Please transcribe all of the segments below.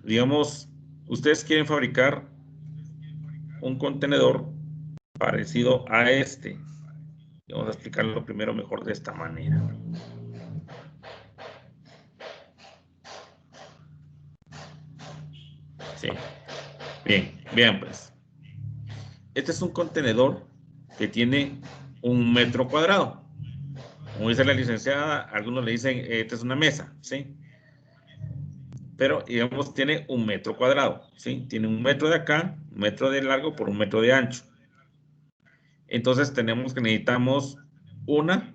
digamos, ustedes quieren fabricar un contenedor parecido a este. Vamos a explicarlo primero mejor de esta manera. Sí. Bien pues. Este es un contenedor que tiene 1 metro cuadrado. Como dice la licenciada, algunos le dicen, esta es una mesa, ¿sí? Pero, digamos, tiene 1 metro cuadrado, ¿sí? Tiene 1 metro de acá, 1 metro de largo por 1 metro de ancho. Entonces, necesitamos 1,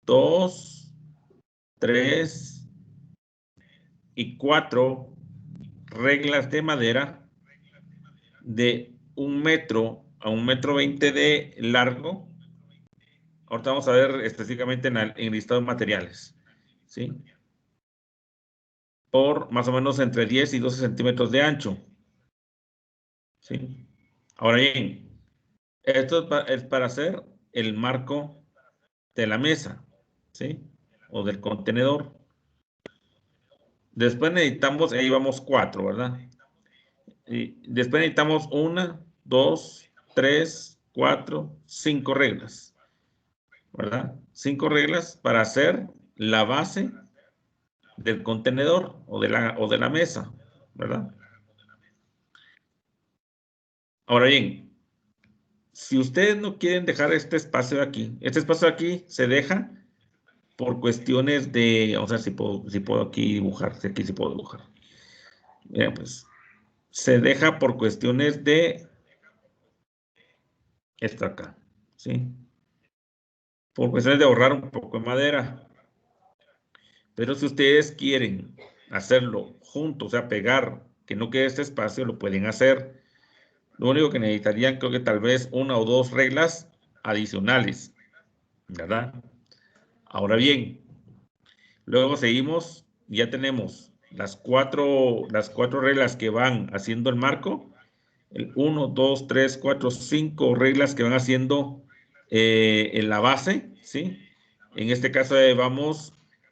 2, 3 y 4 reglas de madera de 1 metro a 1,20 m de largo. Ahorita vamos a ver específicamente en el listado de materiales, ¿sí? Por más o menos entre 10 y 12 centímetros de ancho, ¿sí? Ahora bien, esto es para hacer el marco de la mesa, ¿sí? O del contenedor. Después necesitamos, ahí vamos 4, ¿verdad? Y después necesitamos 1, 2, 3, 4, 5 reglas, ¿verdad? 5 reglas para hacer la base del contenedor o de la mesa, ¿verdad? Ahora bien, si ustedes no quieren dejar este espacio de aquí se deja por cuestiones de, vamos a ver si puedo aquí dibujar, si aquí sí puedo dibujar. Bien, pues, se deja por cuestiones de esto acá, ¿sí? Por cuestiones de ahorrar un poco de madera. Pero si ustedes quieren hacerlo juntos, o sea, pegar, que no quede este espacio, lo pueden hacer. Lo único que necesitarían, creo que tal vez 1 o 2 reglas adicionales, ¿verdad? Ahora bien, luego seguimos, ya tenemos las cuatro reglas que van haciendo el marco, el 1, 2, 3, 4, 5 reglas que van haciendo en la base, ¿sí? En este caso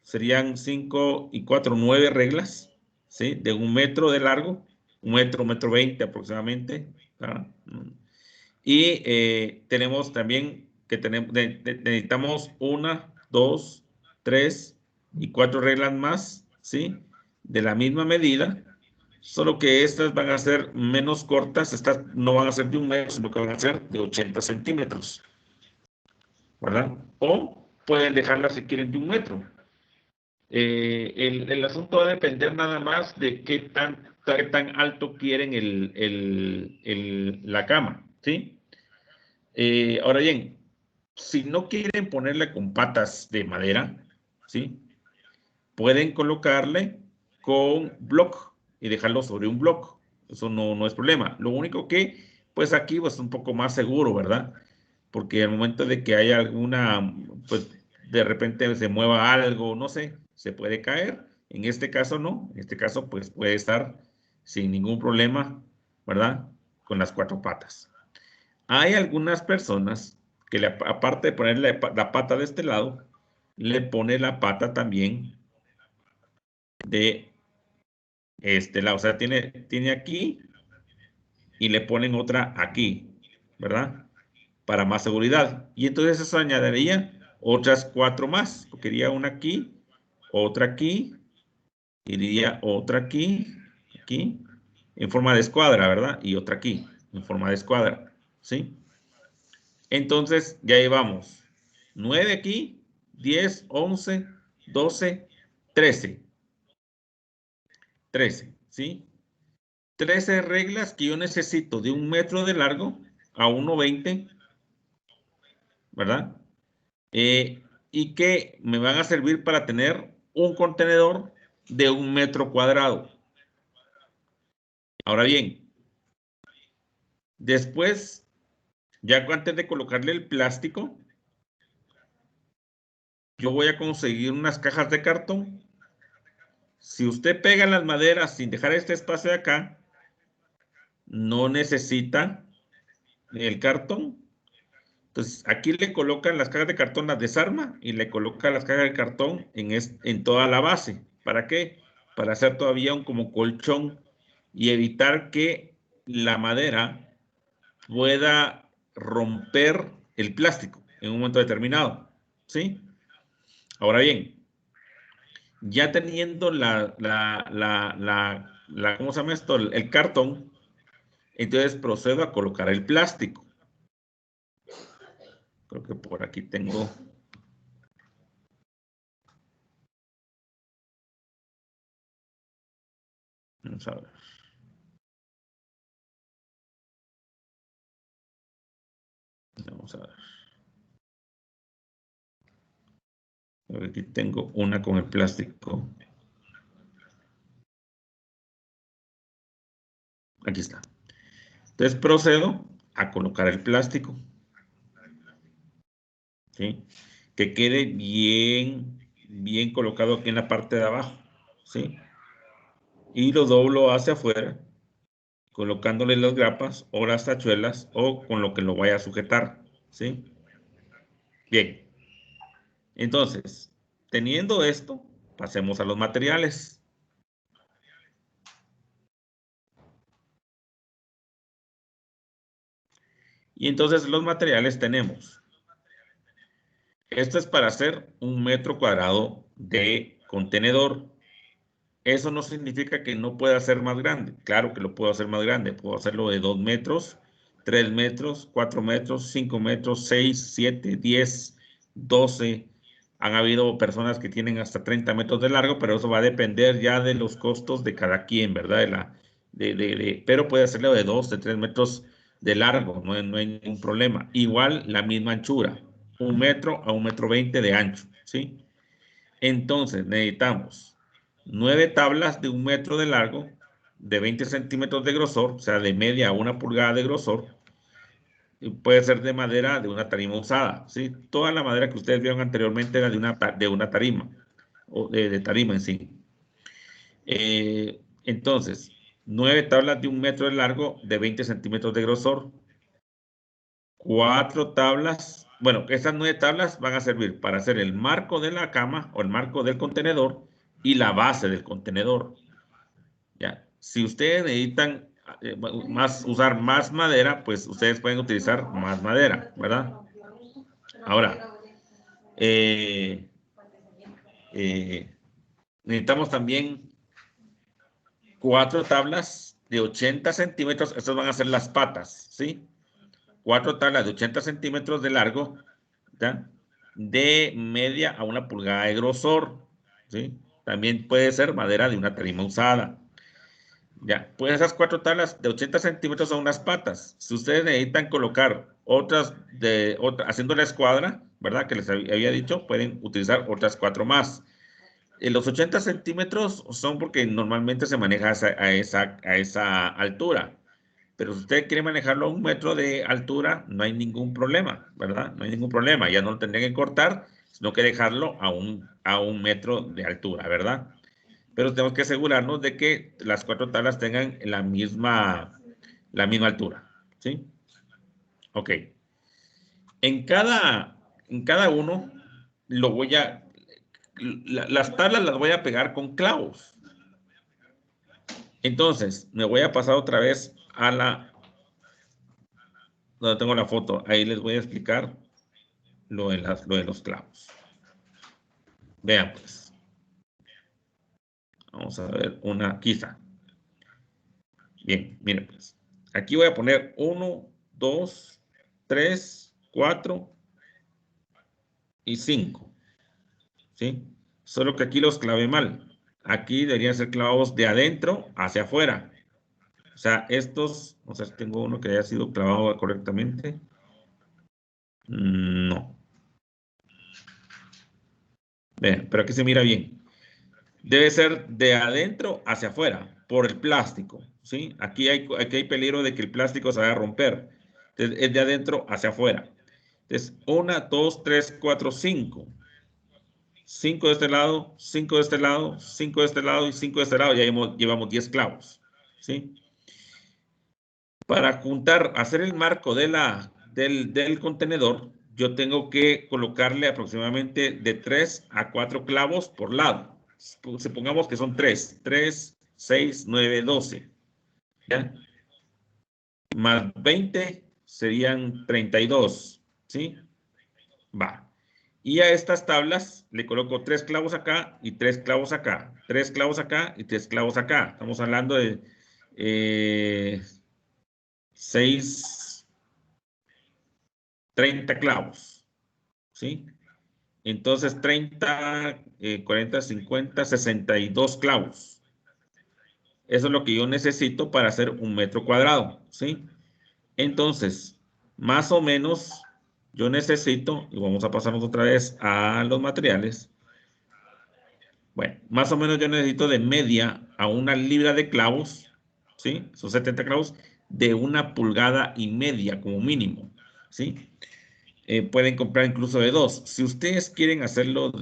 serían 5 y 4, 9 reglas, ¿sí? De 1 metro de largo, 1 metro, 1,20 m aproximadamente, ¿verdad? Y tenemos también que necesitamos 1, 2, 3 y 4 reglas más, ¿sí? De la misma medida, solo que estas van a ser menos cortas, estas no van a ser de 1 metro, sino que van a ser de 80 centímetros, ¿verdad? O pueden dejarlas si quieren de 1 metro. El asunto va a depender nada más de qué tan alto quieren la cama, ¿sí? Ahora bien, si no quieren ponerle con patas de madera, ¿sí? Pueden colocarle con block y dejarlo sobre un block. Eso no es problema. Lo único que, pues aquí pues un poco más seguro, ¿verdad? Porque al momento de que haya pues de repente se mueva algo, no sé, se puede caer. En este caso no. En este caso pues puede estar sin ningún problema, ¿verdad? Con las 4 patas. Hay algunas personas que aparte de ponerle la pata de este lado, le pone la pata también de este lado. O sea, tiene aquí y le ponen otra aquí, ¿verdad? Para más seguridad. Y entonces eso añadiría otras 4 más. Porque iría una aquí, otra aquí, iría otra aquí, en forma de escuadra, ¿verdad? Y otra aquí, en forma de escuadra, ¿sí? Entonces, ya llevamos 9 aquí, 10, 11, 12, 13. 13, ¿sí? 13 reglas que yo necesito de 1 metro de largo a 1,20, ¿verdad? Y que me van a servir para tener un contenedor de 1 metro cuadrado. Ahora bien, después, ya antes de colocarle el plástico, yo voy a conseguir unas cajas de cartón. Si usted pega las maderas sin dejar este espacio de acá, no necesita el cartón. Entonces, aquí le colocan las cajas de cartón, las desarma y le coloca las cajas de cartón en toda la base. ¿Para qué? para hacer todavía un como colchón y evitar que la madera pueda romper el plástico en un momento determinado, ¿sí? Ahora bien, ya teniendo ¿cómo se llama esto? El cartón, entonces procedo a colocar el plástico. Creo que por aquí tengo. Vamos a ver. Vamos a ver. Aquí tengo una con el plástico. Aquí está. Entonces procedo a colocar el plástico. ¿Sí? Que quede bien colocado aquí en la parte de abajo. ¿Sí? Y lo doblo hacia afuera, colocándole las grapas o las tachuelas o con lo que lo vaya a sujetar. ¿Sí? Bien. Entonces, teniendo esto, pasemos a los materiales. Y entonces los materiales tenemos. Esto es para hacer 1 metro cuadrado de contenedor. Eso no significa que no pueda ser más grande. Claro que lo puedo hacer más grande. Puedo hacerlo de 2 metros, 3 metros, 4 metros, 5 metros, 6, 7, 10, 12. Han habido personas que tienen hasta 30 metros de largo, pero eso va a depender ya de los costos de cada quien, ¿verdad? Pero puede hacerlo de 2, de 3 metros de largo, no hay ningún problema. Igual la misma anchura, 1 metro a 1 metro 20 de ancho, ¿sí? Entonces necesitamos 9 tablas de 1 metro de largo, de 20 centímetros de grosor, o sea, de media a 1 pulgada de grosor. Y puede ser de madera de una tarima usada, ¿sí? Toda la madera que ustedes vieron anteriormente era de una tarima, o de tarima en sí. Entonces, 9 tablas de 1 metro de largo, de 20 centímetros de grosor. 4 tablas, bueno, estas 9 tablas van a servir para hacer el marco de la cama o el marco del contenedor y la base del contenedor. Ya, si ustedes necesitan usar más madera, pues ustedes pueden utilizar más madera, ¿verdad? Ahora, necesitamos también 4 tablas de 80 centímetros, estas van a ser las patas, ¿sí? 4 tablas de 80 centímetros de largo, ¿ya? De media a 1 pulgada de grosor, ¿sí? También puede ser madera de una tarima usada. Ya, pues esas 4 tablas de 80 centímetros son unas patas. Si ustedes necesitan colocar otras haciendo la escuadra, ¿verdad? Que les había dicho, pueden utilizar otras 4 más. Los 80 centímetros son porque normalmente se maneja a esa altura. Pero si usted quiere manejarlo a 1 metro de altura, no hay ningún problema, ¿verdad? No hay ningún problema. Ya no lo tendrían que cortar, sino que dejarlo a un metro de altura, ¿verdad? Pero tenemos que asegurarnos de que las 4 tablas tengan la misma altura, ¿sí? Ok. En cada uno las tablas las voy a pegar con clavos. Entonces, me voy a pasar otra vez a donde tengo la foto. Ahí les voy a explicar lo de los clavos. Vean pues. Vamos a ver una quizá. Bien, miren pues. Aquí voy a poner 1, 2, 3, 4 y 5. ¿Sí? Solo que aquí los clavé mal. Aquí deberían ser clavados de adentro hacia afuera. O sea, estos, o sea, tengo uno que haya sido clavado correctamente. No. Vean, pero aquí se mira bien. Debe ser de adentro hacia afuera, por el plástico, ¿sí? Aquí hay peligro de que el plástico se vaya a romper. Entonces, es de adentro hacia afuera. Entonces, 1, 2, 3, 4, 5. 5 de este lado, 5 de este lado, 5 de este lado y 5 de este lado. Ya llevamos 10 clavos, ¿sí? Para hacer el marco del contenedor, yo tengo que colocarle aproximadamente de 3 a 4 clavos por lado, Supongamos que son 3. 3, 6, 9, 12. ¿Ya? Más 20 serían 32. ¿Sí? Va. Y a estas tablas le coloco 3 clavos acá y 3 clavos acá. 3 clavos acá y 3 clavos acá. Estamos hablando de 6, 30 clavos. ¿Sí? Entonces 30, 40, 50, 62 clavos. Eso es lo que yo necesito para hacer un metro cuadrado. ¿Sí? Entonces, más o menos, yo necesito, y vamos a pasarnos otra vez a los materiales. Bueno, más o menos yo necesito de media a 1 libra de clavos, ¿sí? Son 70 clavos, de 1,5 pulgadas como mínimo, ¿sí? Pueden comprar incluso de 2. Si ustedes quieren hacerlo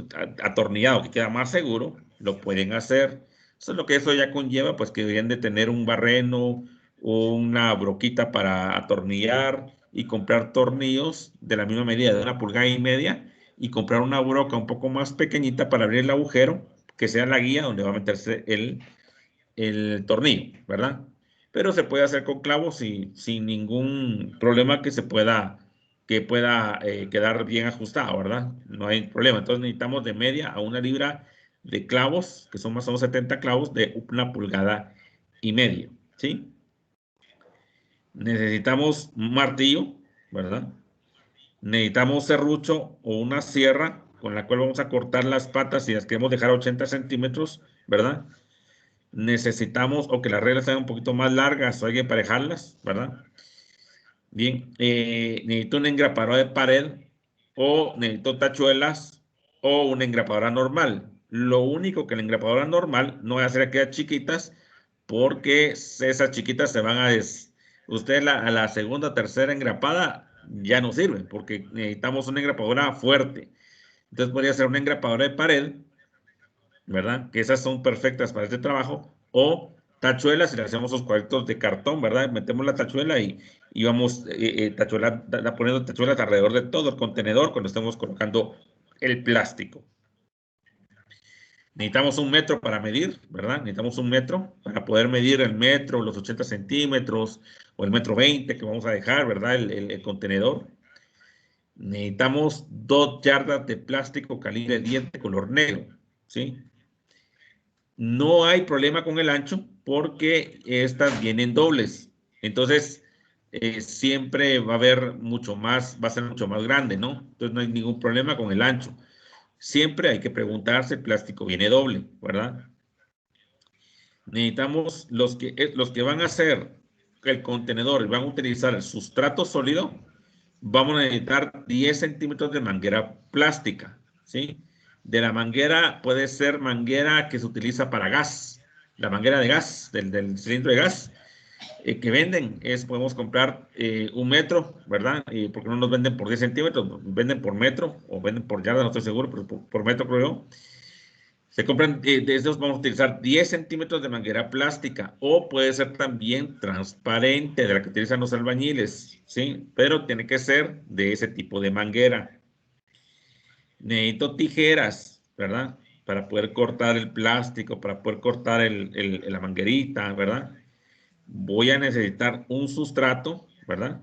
atornillado, que queda más seguro, lo pueden hacer. Eso ya conlleva, pues que deberían de tener un barreno o una broquita para atornillar y comprar tornillos de la misma medida, de 1,5 pulgadas, y comprar una broca un poco más pequeñita para abrir el agujero, que sea la guía donde va a meterse el tornillo, ¿verdad? Pero se puede hacer con clavos y sin ningún problema que pueda quedar bien ajustado, ¿verdad? No hay problema. Entonces necesitamos de media a 1 libra de clavos, que son más o menos 70 clavos de 1,5 pulgadas, ¿sí? Necesitamos un martillo, ¿verdad? Necesitamos serrucho o una sierra con la cual vamos a cortar las patas y las queremos dejar a 80 centímetros, ¿verdad? Necesitamos, o que las reglas sean un poquito más largas, o hay que emparejarlas, ¿verdad? Bien, necesito una engrapadora de pared, o necesito tachuelas, o una engrapadora normal. Lo único que la engrapadora normal no va a hacer aquellas chiquitas, porque esas chiquitas se van a Usted a la segunda o tercera engrapada ya no sirve, porque necesitamos una engrapadora fuerte. Entonces podría ser una engrapadora de pared, ¿verdad? Que esas son perfectas para este trabajo. O tachuelas, si le hacemos los cuadritos de cartón, ¿verdad? Metemos la tachuela y vamos poniendo tachuelas alrededor de todo el contenedor cuando estemos colocando el plástico. Necesitamos 1 metro para medir, ¿verdad? Necesitamos 1 metro para poder medir el metro, los 80 centímetros o el 1,20 m que vamos a dejar, ¿verdad? El contenedor. Necesitamos 2 yardas de plástico calibre 10 de color negro, ¿sí? No hay problema con el ancho porque estas vienen dobles. Entonces, siempre va a haber mucho más, va a ser mucho más grande, ¿no? Entonces, no hay ningún problema con el ancho. Siempre hay que preguntarse, el plástico viene doble, ¿verdad? Necesitamos los que van a hacer el contenedor y van a utilizar el sustrato sólido, vamos a necesitar 10 centímetros de manguera plástica, ¿sí? De la manguera puede ser manguera que se utiliza para gas, la manguera de gas, del cilindro de gas que venden, podemos comprar 1 metro, ¿verdad? Porque no nos venden por 10 centímetros, venden por metro o venden por yarda, no estoy seguro, pero por metro creo yo. Se compran, de esos vamos a utilizar 10 centímetros de manguera plástica o puede ser también transparente, de la que utilizan los albañiles, ¿sí? Pero tiene que ser de ese tipo de manguera. Necesito tijeras, ¿verdad? Para poder cortar el plástico, para poder cortar la manguerita, ¿verdad? Voy a necesitar un sustrato, ¿verdad?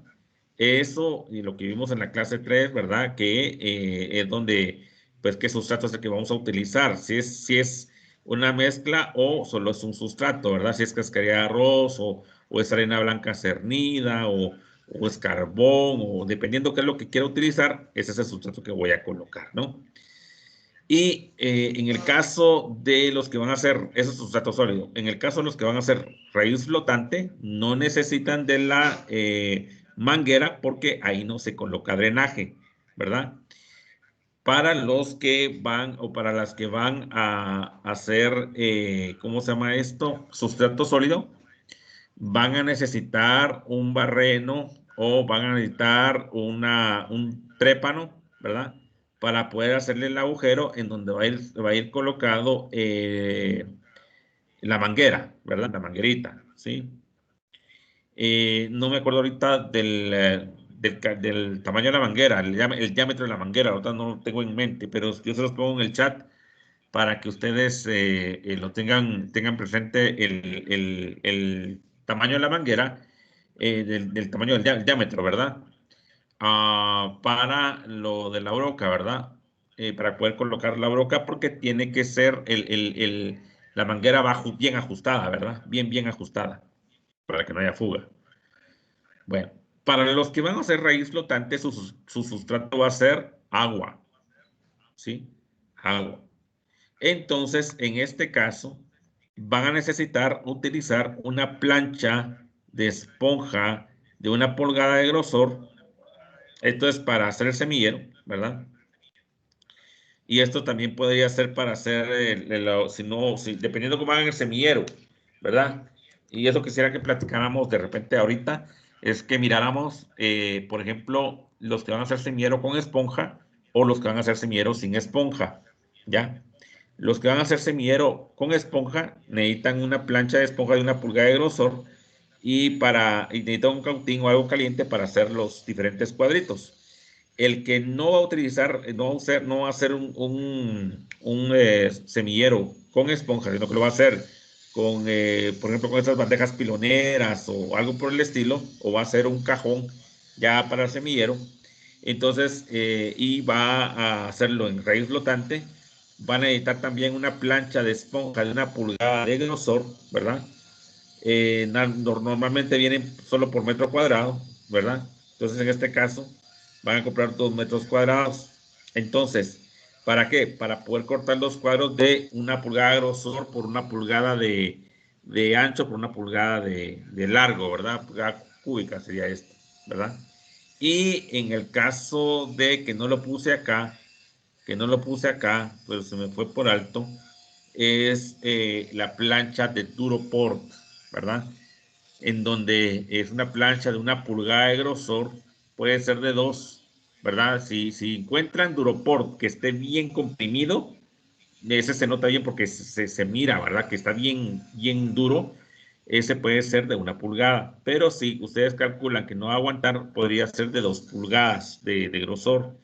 Eso y lo que vimos en la clase 3, ¿verdad? Que es donde, pues, qué sustrato es el que vamos a utilizar. Si es una mezcla o solo es un sustrato, ¿verdad? Si es cascarilla de arroz o es arena blanca cernida o es carbón o dependiendo qué es lo que quiera utilizar, ese es el sustrato que voy a colocar, ¿no? Y en el caso de los que van a hacer, eso es sustrato sólido, en el caso de los que van a hacer raíz flotante, no necesitan de la manguera porque ahí no se coloca drenaje, ¿verdad? Para los que van o para las que van a hacer, ¿cómo se llama esto? Sustrato sólido, van a necesitar un barreno o van a necesitar un trépano, ¿verdad? Para poder hacerle el agujero en donde va a ir colocado la manguera, ¿verdad? La manguerita, ¿sí? No me acuerdo ahorita del tamaño de la manguera, el diámetro de la manguera, ahorita no lo tengo en mente, pero yo se los pongo en el chat para que ustedes lo tengan presente el tamaño de la manguera, del tamaño del diámetro, ¿verdad? Para lo de la broca, ¿verdad? Para poder colocar la broca, porque tiene que ser la manguera bien ajustada, ¿verdad? Bien ajustada, para que no haya fuga. Bueno, para los que van a hacer raíz flotante, su sustrato va a ser agua, ¿sí? Agua. Entonces, en este caso, van a necesitar utilizar una plancha de esponja de 1 pulgada de grosor. Esto es para hacer el semillero, ¿verdad? Y esto también podría ser para hacer, dependiendo cómo hagan el semillero, ¿verdad? Y eso quisiera que platicáramos de repente ahorita, es que miráramos, por ejemplo, los que van a hacer semillero con esponja o los que van a hacer semillero sin esponja, ¿ya? Los que van a hacer semillero con esponja necesitan una plancha de esponja de 1 pulgada de grosor y necesitan un cautín o algo caliente para hacer los diferentes cuadritos. El que no va a utilizar, no va a hacer un semillero con esponja, sino que lo va a hacer con, por ejemplo, con estas bandejas piloneras o algo por el estilo, o va a hacer un cajón ya para el semillero. Entonces, y va a hacerlo en raíz flotante. Van a necesitar también una plancha de esponja de 1 pulgada de grosor, ¿verdad? Normalmente vienen solo por metro cuadrado, ¿verdad? Entonces, en este caso, van a comprar 2 metros cuadrados. Entonces, ¿para qué? Para poder cortar los cuadros de 1 pulgada de grosor por 1 pulgada de ancho por 1 pulgada de largo, ¿verdad? Pulgada cúbica sería esto, ¿verdad? Y en el caso de que no lo puse acá, pero se me fue por alto, es la plancha de Duroport, ¿verdad? En donde es una plancha de 1 pulgada de grosor, puede ser de 2, ¿verdad? Si encuentran Duroport que esté bien comprimido, ese se nota bien porque se mira, ¿verdad? Que está bien duro, ese puede ser de 1 pulgada, pero si ustedes calculan que no va a aguantar, podría ser de 2 pulgadas de grosor.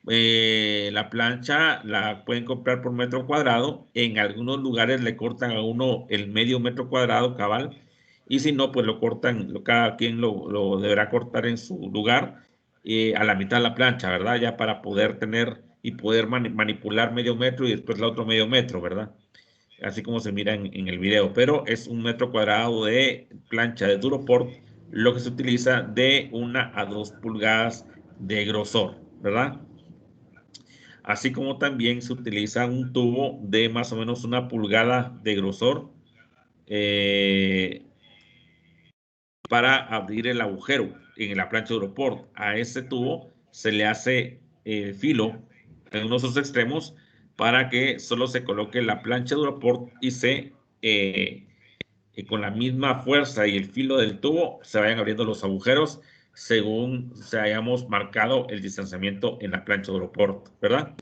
La plancha la pueden comprar por metro cuadrado. En algunos lugares le cortan a uno el medio metro cuadrado cabal. Y si no, pues lo cortan, cada quien lo deberá cortar en su lugar a la mitad de la plancha, ¿verdad? Ya para poder tener y poder manipular medio metro y después el otro medio metro, ¿verdad? Así como se mira en el video. Pero es 1 metro cuadrado de plancha de Duroport, lo que se utiliza de 1 a 2 pulgadas de grosor, ¿verdad? Así como también se utiliza un tubo de más o menos 1 pulgada de grosor eh, para abrir el agujero en la plancha de Europort. A ese tubo se le hace filo en uno de sus extremos para que solo se coloque la plancha de Europort y con la misma fuerza y el filo del tubo se vayan abriendo los agujeros según se hayamos marcado el distanciamiento en la plancha de Europort, ¿verdad?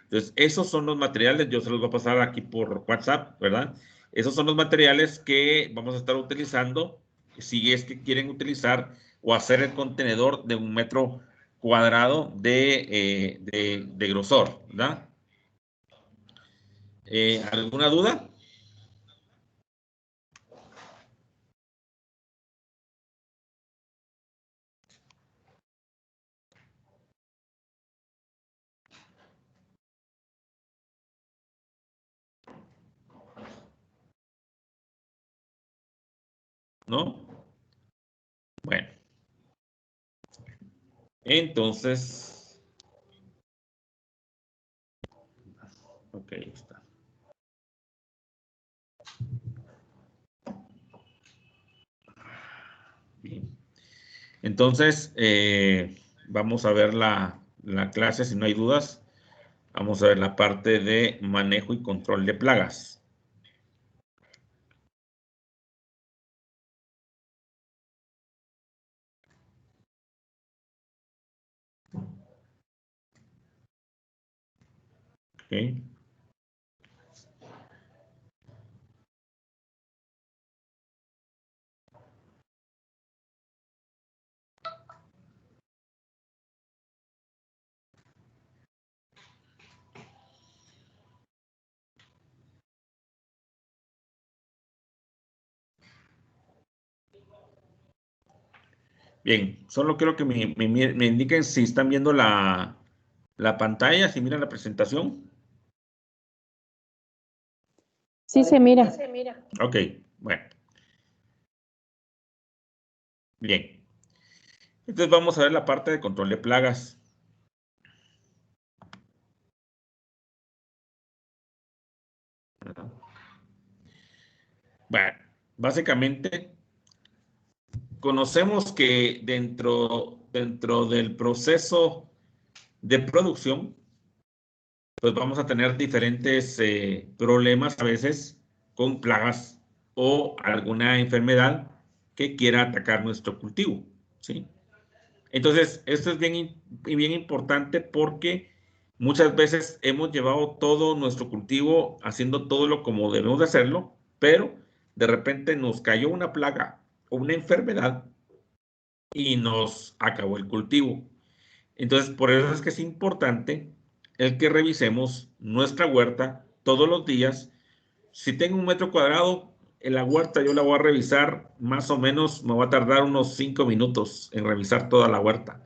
Entonces, esos son los materiales, yo se los voy a pasar aquí por WhatsApp, ¿verdad? Esos son los materiales que vamos a estar utilizando si es que quieren utilizar o hacer el contenedor de 1 metro cuadrado de grosor, ¿verdad? ¿Alguna duda? ¿No? Bueno, entonces, ok, está. Bien. Entonces, vamos a ver la clase, si no hay dudas. Vamos a ver la parte de manejo y control de plagas. ¿Okay? Bien, solo quiero que me indiquen si están viendo la pantalla, si miran la presentación. Sí, se mira. Ok, bueno. Bien. Entonces vamos a ver la parte de control de plagas. Bueno, básicamente conocemos que dentro del proceso de producción, pues vamos a tener diferentes problemas a veces con plagas o alguna enfermedad que quiera atacar nuestro cultivo, ¿sí? Entonces, esto es bien importante porque muchas veces hemos llevado todo nuestro cultivo haciendo todo lo como debemos de hacerlo, pero de repente nos cayó una plaga o una enfermedad y nos acabó el cultivo. Entonces, por eso es que es importante el que revisemos nuestra huerta todos los días. Si tengo 1 metro cuadrado, en la huerta yo la voy a revisar más o menos, me va a tardar unos 5 minutos en revisar toda la huerta,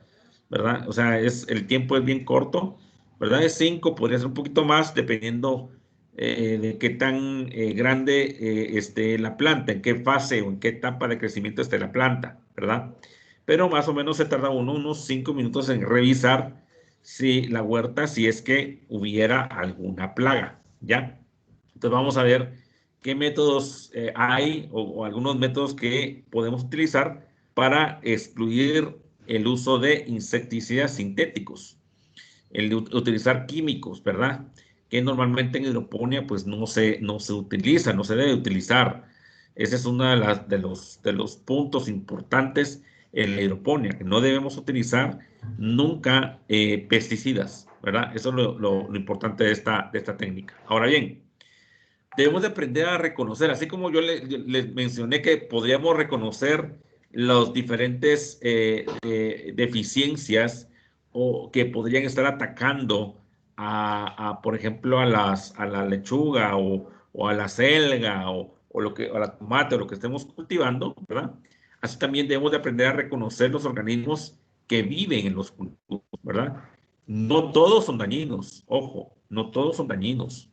¿verdad? O sea, el tiempo es bien corto, ¿verdad? Es 5, podría ser un poquito más, dependiendo de qué tan grande esté la planta, en qué fase o en qué etapa de crecimiento esté la planta, ¿verdad? Pero más o menos se tarda unos 5 minutos en revisar si la huerta, si es que hubiera alguna plaga, ¿ya? Entonces vamos a ver qué métodos hay o algunos métodos que podemos utilizar para excluir el uso de insecticidas sintéticos, el de utilizar químicos, ¿verdad? Que normalmente en hidroponía pues no se utiliza, no se debe utilizar. Ese es uno de los puntos importantes en la hidroponía, que no debemos utilizar nunca pesticidas, ¿verdad? Eso es lo importante de esta técnica. Ahora bien, debemos de aprender a reconocer, así como yo les mencioné que podríamos reconocer las diferentes deficiencias o que podrían estar atacando por ejemplo, a la lechuga o a la selga o a la tomate o lo que estemos cultivando, ¿verdad? Así también debemos de aprender a reconocer los organismos que viven en los cultivos, ¿verdad? No todos son dañinos, ojo, no todos son dañinos.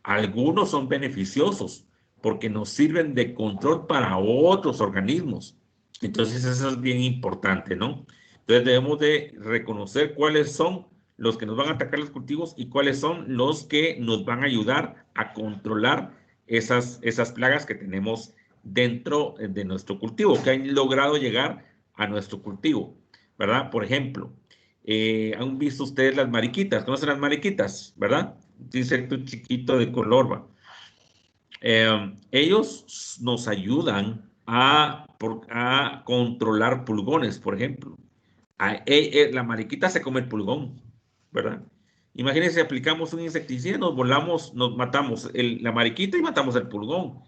Algunos son beneficiosos porque nos sirven de control para otros organismos. Entonces eso es bien importante, ¿no? Entonces debemos de reconocer cuáles son los que nos van a atacar los cultivos y cuáles son los que nos van a ayudar a controlar esas plagas que tenemos dentro de nuestro cultivo, que han logrado llegar a nuestro cultivo, ¿verdad? Por ejemplo, ¿han visto ustedes las mariquitas? ¿Conocen las mariquitas, verdad? Un insecto chiquito de color, ¿va? Ellos nos ayudan a controlar pulgones, por ejemplo. La mariquita se come el pulgón, ¿verdad? Imagínense, aplicamos un insecticida, nos matamos la mariquita y matamos el pulgón,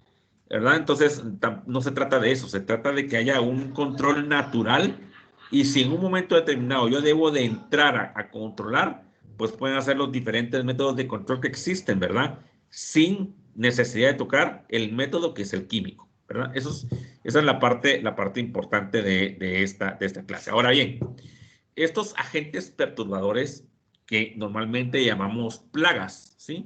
¿verdad? Entonces, no se trata de eso, se trata de que haya un control natural y si en un momento determinado yo debo de entrar a controlar, pues pueden hacer los diferentes métodos de control que existen, ¿verdad? Sin necesidad de tocar el método que es el químico, ¿verdad? Esa es la parte importante de esta clase. Ahora bien, estos agentes perturbadores que normalmente llamamos plagas, ¿sí?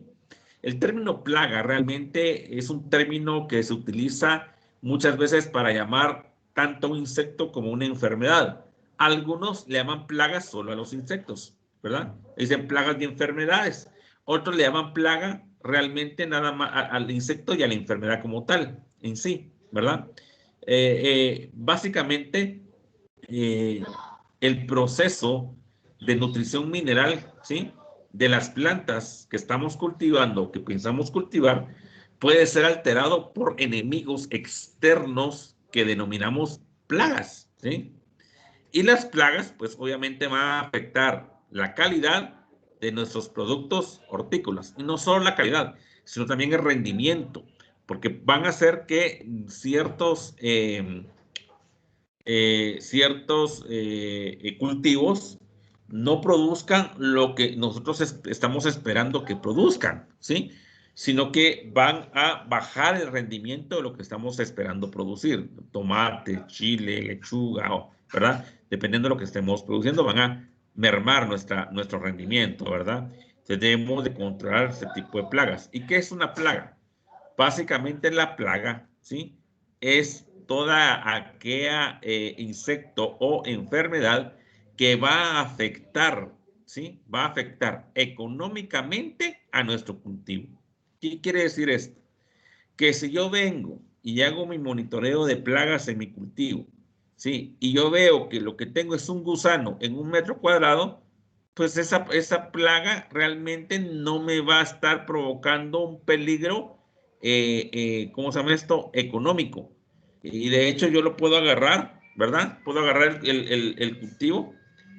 El término plaga realmente es un término que se utiliza muchas veces para llamar tanto un insecto como una enfermedad. Algunos le llaman plagas solo a los insectos, ¿verdad? Dicen plagas de enfermedades. Otros le llaman plaga realmente nada más al insecto y a la enfermedad como tal, en sí, ¿verdad? Básicamente, el proceso de nutrición mineral, ¿sí? De las plantas que estamos cultivando, que pensamos cultivar, puede ser alterado por enemigos externos que denominamos plagas, ¿sí? Y las plagas, pues obviamente van a afectar la calidad de nuestros productos hortícolas. Y no solo la calidad, sino también el rendimiento, porque van a hacer que ciertos cultivos no produzcan lo que nosotros estamos esperando que produzcan, ¿sí? Sino que van a bajar el rendimiento de lo que estamos esperando producir. Tomate, chile, lechuga, ¿verdad? Dependiendo de lo que estemos produciendo, van a mermar nuestro rendimiento, ¿verdad? Entonces debemos de controlar ese tipo de plagas. ¿Y qué es una plaga? Básicamente la plaga, ¿sí? Es toda aquella insecto o enfermedad que va a afectar, ¿sí? Va a afectar económicamente a nuestro cultivo. ¿Qué quiere decir esto? Que si yo vengo y hago mi monitoreo de plagas en mi cultivo, ¿sí? Y yo veo que lo que tengo es un gusano en 1 metro cuadrado, pues esa plaga realmente no me va a estar provocando un peligro, ¿cómo se llama esto? Económico. Y de hecho yo lo puedo agarrar, ¿verdad? Puedo agarrar el cultivo,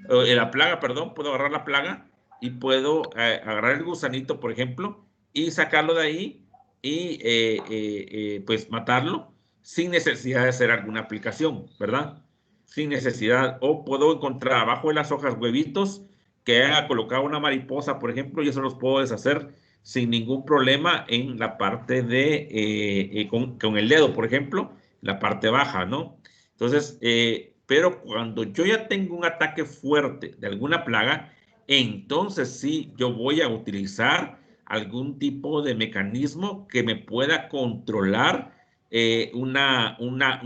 la plaga, perdón, puedo agarrar la plaga y puedo agarrar el gusanito, por ejemplo, y sacarlo de ahí y pues matarlo sin necesidad de hacer alguna aplicación, ¿verdad? Sin necesidad, o puedo encontrar abajo de las hojas huevitos que haya colocado una mariposa, por ejemplo, y eso los puedo deshacer sin ningún problema en la parte de, con el dedo, por ejemplo, la parte baja, ¿no? Entonces, pero cuando yo ya tengo un ataque fuerte de alguna plaga, entonces sí, yo voy a utilizar algún tipo de mecanismo que me pueda controlar un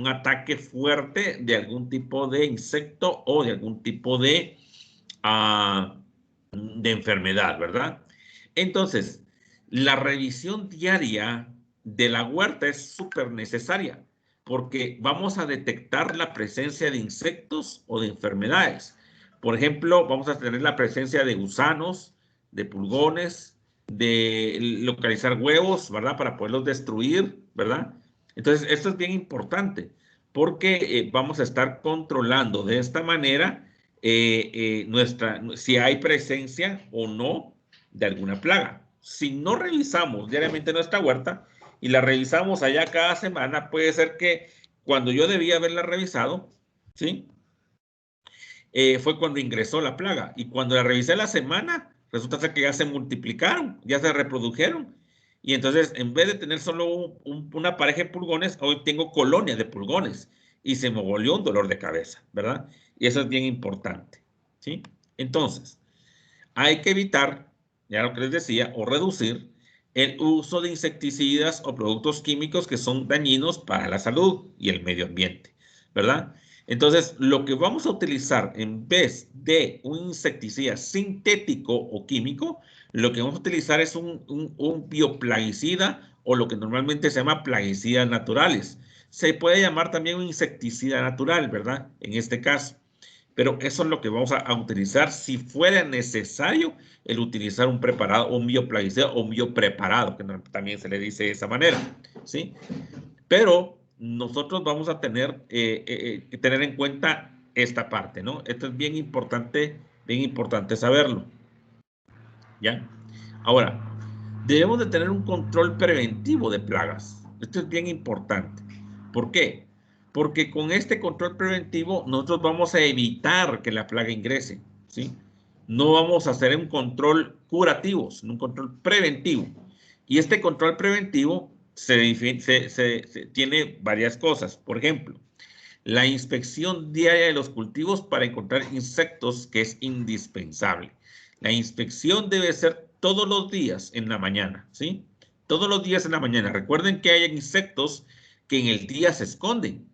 ataque fuerte de algún tipo de insecto o de algún tipo de enfermedad, ¿verdad? Entonces, la revisión diaria de la huerta es súper necesaria porque vamos a detectar la presencia de insectos o de enfermedades. Por ejemplo, vamos a tener la presencia de gusanos, de pulgones, de localizar huevos, ¿verdad? Para poderlos destruir, ¿verdad? Entonces, esto es bien importante porque vamos a estar controlando de esta manera si hay presencia o no de alguna plaga. Si no revisamos diariamente nuestra huerta y la revisamos allá cada semana, puede ser que cuando yo debía haberla revisado, ¿sí? Fue cuando ingresó la plaga. Y cuando la revisé la semana, resulta ser que ya se multiplicaron, ya se reprodujeron. Y entonces, en vez de tener solo una pareja de pulgones, hoy tengo colonias de pulgones. Y se me volvió un dolor de cabeza, ¿verdad? Y eso es bien importante, ¿sí? Entonces, hay que evitar, ya lo que les decía, o reducir el uso de insecticidas o productos químicos que son dañinos para la salud y el medio ambiente, ¿verdad? Entonces, lo que vamos a utilizar en vez de un insecticida sintético o químico, lo que vamos a utilizar es un bioplaguicida o lo que normalmente se llama plaguicidas naturales. Se puede llamar también un insecticida natural, ¿verdad? En este caso. Pero eso es lo que vamos a utilizar si fuera necesario el utilizar un preparado, un bioplaguicida o un biopreparado, que también se le dice de esa manera, ¿sí? Pero nosotros vamos a tener que tener en cuenta esta parte, ¿no? Esto es bien importante saberlo, ¿ya? Ahora, debemos de tener un control preventivo de plagas. Esto es bien importante. ¿Por qué? Porque con este control preventivo nosotros vamos a evitar que la plaga ingrese, ¿sí? No vamos a hacer un control curativo, sino un control preventivo. Y este control preventivo tiene varias cosas. Por ejemplo, la inspección diaria de los cultivos para encontrar insectos, que es indispensable. La inspección debe ser todos los días en la mañana, ¿sí? Todos los días en la mañana. Recuerden que hay insectos que en el día se esconden,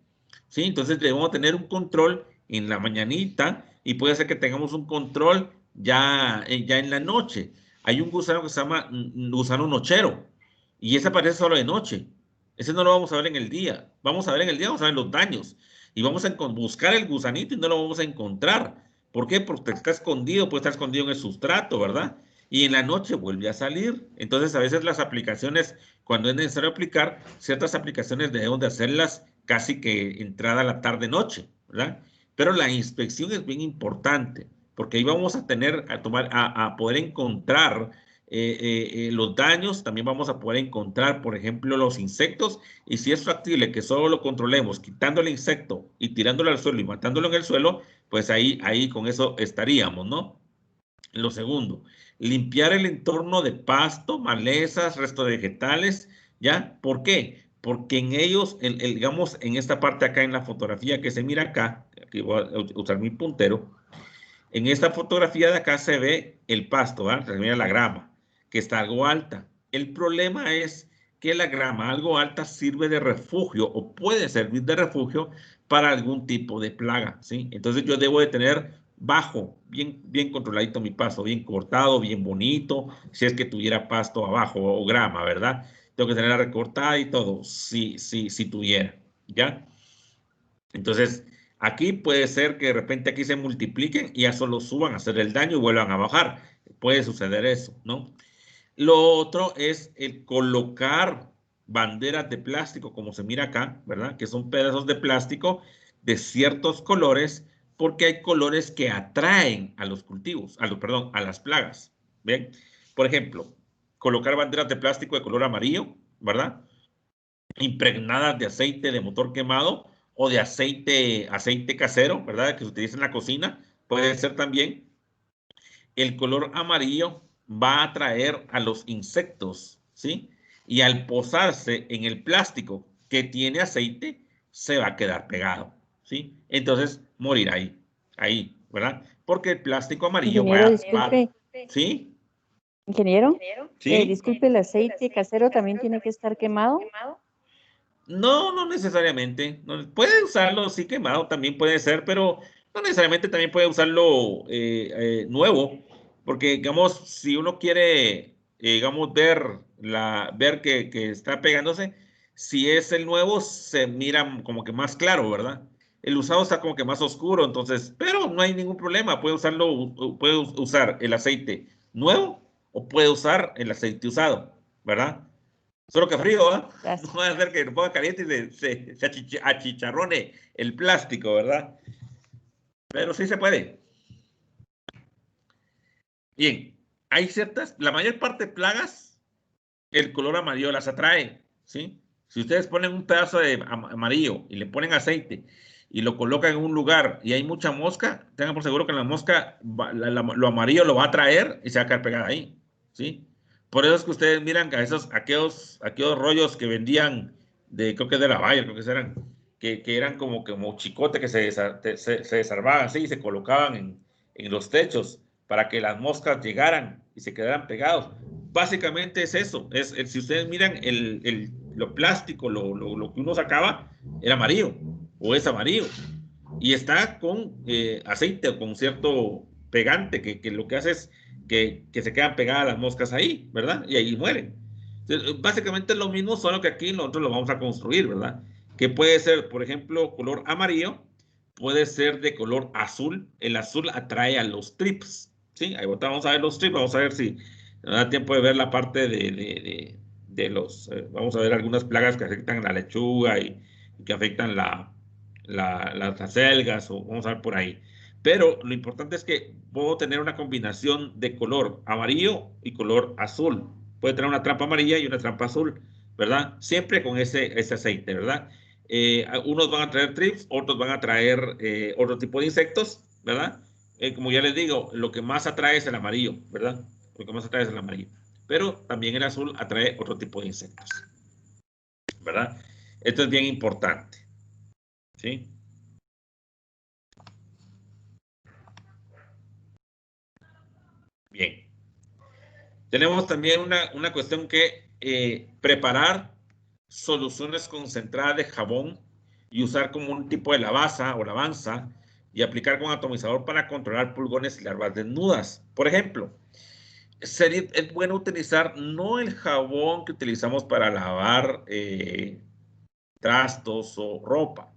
¿sí? Entonces debemos tener un control en la mañanita y puede ser que tengamos un control ya en la noche. Hay un gusano que se llama gusano nochero y ese aparece solo de noche. Ese no lo vamos a ver en el día. Vamos a ver en el día, vamos a ver los daños y vamos a buscar el gusanito y no lo vamos a encontrar. ¿Por qué? Porque está escondido, puede estar escondido en el sustrato, ¿verdad? Y en la noche vuelve a salir. Entonces, a veces las aplicaciones, cuando es necesario aplicar, ciertas aplicaciones debemos de hacerlas casi que entrada a la tarde-noche, ¿verdad? Pero la inspección es bien importante, porque ahí vamos a tener, a poder encontrar los daños, también vamos a poder encontrar, por ejemplo, los insectos, y si es factible que solo lo controlemos quitando el insecto y tirándolo al suelo y matándolo en el suelo, pues ahí con eso estaríamos, ¿no? Lo segundo, limpiar el entorno de pasto, malezas, restos de vegetales, ¿ya? ¿Por qué? porque en ellos, digamos, en esta parte acá, en la fotografía que se mira acá, aquí voy a usar mi puntero, en esta fotografía de acá se ve el pasto, ¿verdad? Se mira la grama, que está algo alta. El problema es que la grama algo alta sirve de refugio o puede servir de refugio para algún tipo de plaga, ¿sí? Entonces yo debo de tener bajo, bien controladito mi pasto, bien cortado, bien bonito, si es que tuviera pasto abajo o grama, ¿verdad? Tengo que tenerla recortada y todo, si tuviera, ¿ya? Entonces, aquí puede ser que de repente aquí se multipliquen y ya solo suban a hacer el daño y vuelvan a bajar. Puede suceder eso, ¿no? Lo otro es el colocar banderas de plástico, como se mira acá, ¿verdad? Que son pedazos de plástico de ciertos colores, porque hay colores que atraen a los cultivos, perdón, a las plagas. ¿Bien? Por ejemplo, colocar banderas de plástico de color amarillo, ¿verdad? Impregnadas de aceite de motor quemado o de aceite casero, ¿verdad? Que se utiliza en la cocina, puede ser también. El color amarillo va a atraer a los insectos, ¿sí? Y al posarse en el plástico que tiene aceite, se va a quedar pegado, ¿sí? Entonces, morirá ahí, ¿verdad? Porque el plástico amarillo Ingeniero, disculpe, ¿sí? ingeniero, ¿Sí? disculpe, ¿el aceite casero también tiene que estar quemado? No, no necesariamente. No, puede usarlo, sí, quemado también puede ser, pero no necesariamente también puede usarlo nuevo, porque digamos, si uno quiere, digamos, ver que está pegándose, si es el nuevo, se mira como que más claro, ¿verdad? El usado está como que más oscuro, entonces, pero no hay ningún problema, puede usar el aceite nuevo o puede usar el aceite usado, ¿verdad? Solo que frío, ¿ah? No Gracias. va a hacer que lo ponga caliente y se achicharrone el plástico, ¿verdad? Pero sí se puede. Bien, hay la mayor parte de plagas, el color amarillo las atrae, ¿sí? Si ustedes ponen un pedazo de amarillo y le ponen aceite y lo colocan en un lugar y hay mucha mosca, tengan por seguro que la mosca, lo amarillo lo va a atraer y se va a quedar pegada ahí, ¿sí? Por eso es que ustedes miran que aquellos rollos que vendían creo que de la Bayer, creo que eran, que eran como chicote que se desarmaban así y se colocaban en los techos para que las moscas llegaran y se quedaran pegados. Básicamente es eso. Si ustedes miran lo plástico, lo que uno sacaba, era amarillo o es amarillo. Y está con aceite o con cierto pegante que lo que hace es que se quedan pegadas las moscas ahí, ¿verdad? Y ahí mueren. Entonces, básicamente es lo mismo, solo que aquí nosotros lo vamos a construir, ¿verdad? Que puede ser, por ejemplo, color amarillo, puede ser de color azul. El azul atrae a los trips, ¿sí? Ahí vamos a ver los trips, vamos a ver si nos da tiempo de ver la parte de los, vamos a ver algunas plagas que afectan la lechuga y que afectan las acelgas, o vamos a ver por ahí. Pero lo importante es que puedo tener una combinación de color amarillo y color azul. Puede tener una trampa amarilla y una trampa azul, ¿verdad? Siempre con ese aceite, ¿verdad? Unos van a traer trips, otros van a traer otro tipo de insectos, ¿verdad? Como ya les digo, lo que más atrae es el amarillo, ¿verdad? Lo que más atrae es el amarillo. Pero también el azul atrae otro tipo de insectos, ¿verdad? Esto es bien importante, ¿sí? Bien. Tenemos también una cuestión que preparar soluciones concentradas de jabón y usar como un tipo de lavaza o lavanza y aplicar con atomizador para controlar pulgones y larvas desnudas. Por ejemplo, es bueno utilizar no el jabón que utilizamos para lavar trastos o ropa,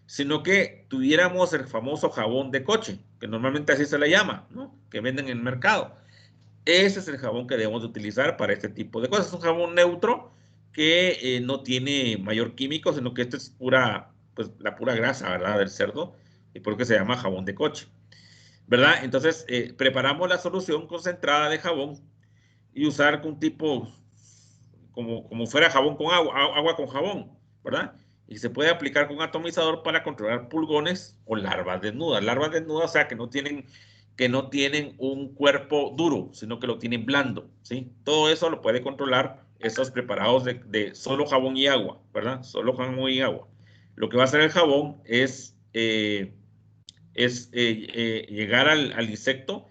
sino que tuviéramos el famoso jabón de coche, que normalmente así se le llama, ¿no? Que venden en el mercado. Ese es el jabón que debemos de utilizar para este tipo de cosas. Es un jabón neutro que no tiene mayor químico, sino que esto es pues la pura grasa, ¿verdad? Del cerdo, y por eso se llama jabón de coche, ¿verdad? Entonces, preparamos la solución concentrada de jabón y usar un tipo, como fuera jabón con agua con jabón, ¿verdad? Y se puede aplicar con atomizador para controlar pulgones o larvas desnudas. Larvas desnudas, o sea, que no tienen un cuerpo duro, sino que lo tienen blando, ¿sí? Todo eso lo puede controlar esos preparados de solo jabón y agua, ¿verdad? Solo jabón y agua. Lo que va a hacer el jabón es llegar al insecto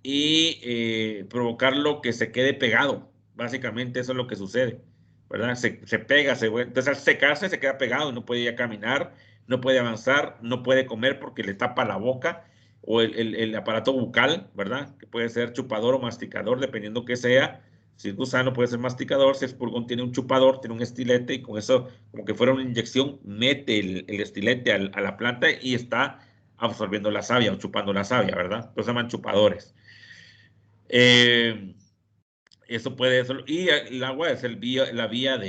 y provocarlo que se quede pegado. Básicamente eso es lo que sucede, ¿verdad? Se pega, entonces al secarse se queda pegado, no puede ya caminar, no puede avanzar, no puede comer porque le tapa la boca o el aparato bucal, ¿verdad? Que puede ser chupador o masticador, dependiendo que sea. Si es gusano puede ser masticador, si es pulgón tiene un chupador, tiene un estilete y con eso, como que fuera una inyección, mete el estilete a la planta y está absorbiendo la savia o chupando la savia, ¿verdad? Entonces se llaman chupadores. Eso puede ser, y el agua es la vía